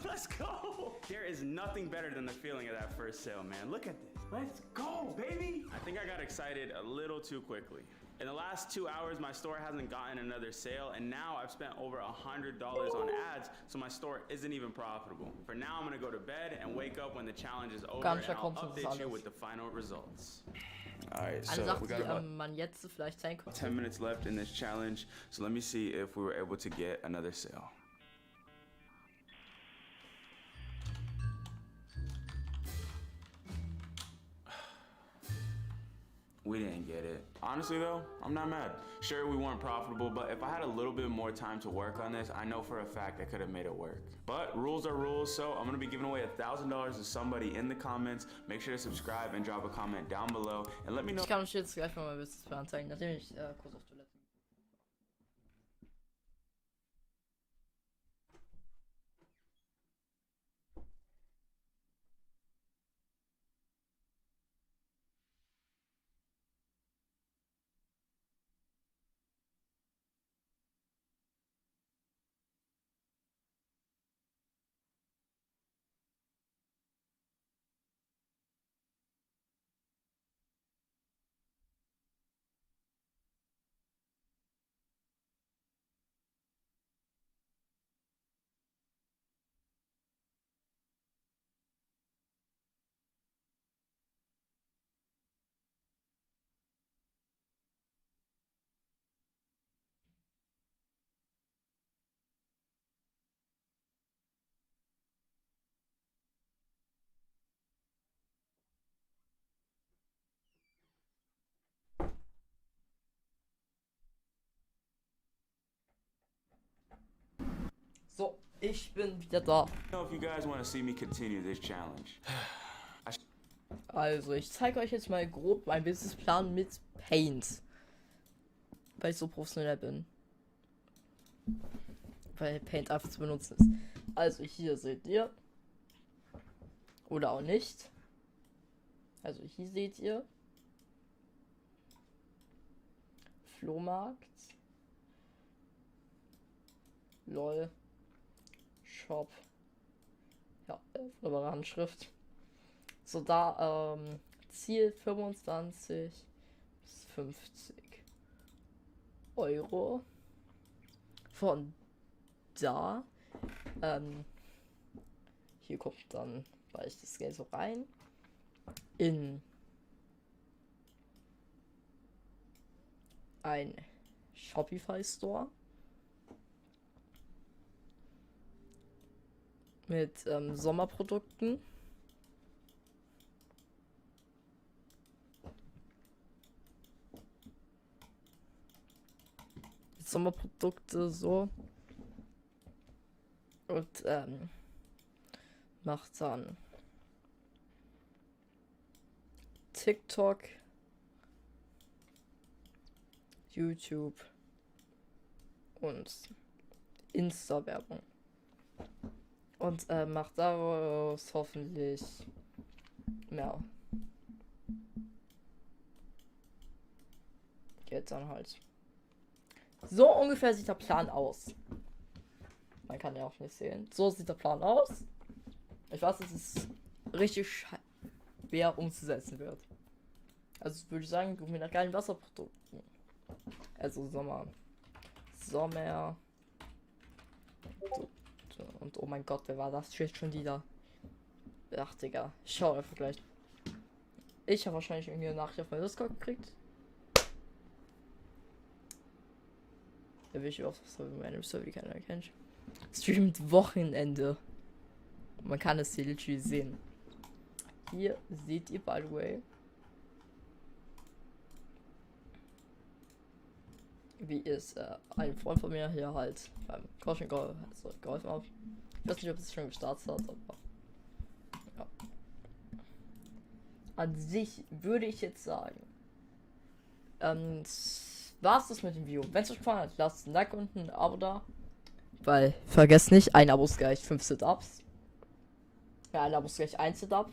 Let's go! There is nothing better than the feeling of that first sale, man. Look at this. Let's go, baby! I think I got excited a little too quickly. In the last 2 hours, my store hasn't gotten another sale, and now I've spent over $100 on ads, so my store isn't even profitable. For now, I'm gonna go to bed and wake up when the challenge is over, and I'll update you with the final results. Alright, so we got about man jetzt vielleicht sein könnte. 10 minutes left in this challenge, so let me see if we were able to get another sale. We didn't get it. Honestly though, I'm not mad. Sure, we weren't profitable, but if I had a little bit more time to work on this, I know for a fact I could have made it work. But rules are rules, so I'm gonna be giving away $1,000 to somebody in the comments. Make sure to subscribe and drop a comment down below and let me know. Ich kann euch jetzt gleich mal mein Businessplan zeigen, nachdem ich kurz auf Toilette. So, ich bin wieder da. If you guys want to see me continue this challenge. Also, ich zeige euch jetzt mal grob meinen Businessplan mit Paint. Weil ich so professionell bin. Weil Paint einfach zu benutzen ist. Also, hier seht ihr. Oder auch nicht. Also, hier seht ihr. Flohmarkt. LOL. Shop. Ja, wunderbare Handschrift. So, da, Ziel 25 bis 50 Euro. Von da, hier kommt dann, weil ich das Geld so rein, in ein Shopify Store. Mit Sommerprodukten. Sommerprodukte so. Und macht dann TikTok, YouTube und Insta-Werbung. Und macht daraus hoffentlich mehr Geld dann halt. So ungefähr sieht der Plan aus. Man kann ja auch nicht sehen. So sieht der Plan aus. Ich weiß, dass es richtig schwer umzusetzen wird. Also würde ich sagen, suchen wir nach geilen Wasserprodukten. Also Sommer. Und oh mein Gott, wer war das jetzt schon wieder? Ach, Digga. Schau einfach gleich. Ich habe wahrscheinlich irgendwie eine Nachricht auf mein Discord gekriegt. Da will ich auch so random Server, die keiner kennt. Streamt Wochenende. Man kann es hier literally sehen. Hier seht ihr, by the way, wie es ein Freund von mir hier halt beim Coaching geholfen hat. Ich weiß nicht, ob es schon gestartet hat, aber ja. An sich würde ich jetzt sagen, war's das mit dem Video. Wenn es euch gefallen hat, lasst ein Like und ein Abo da. Weil, vergesst nicht, ein Abo ist gleich 5 Sit-Ups. Ja, ein Abo ist gleich 1 Sit-Up.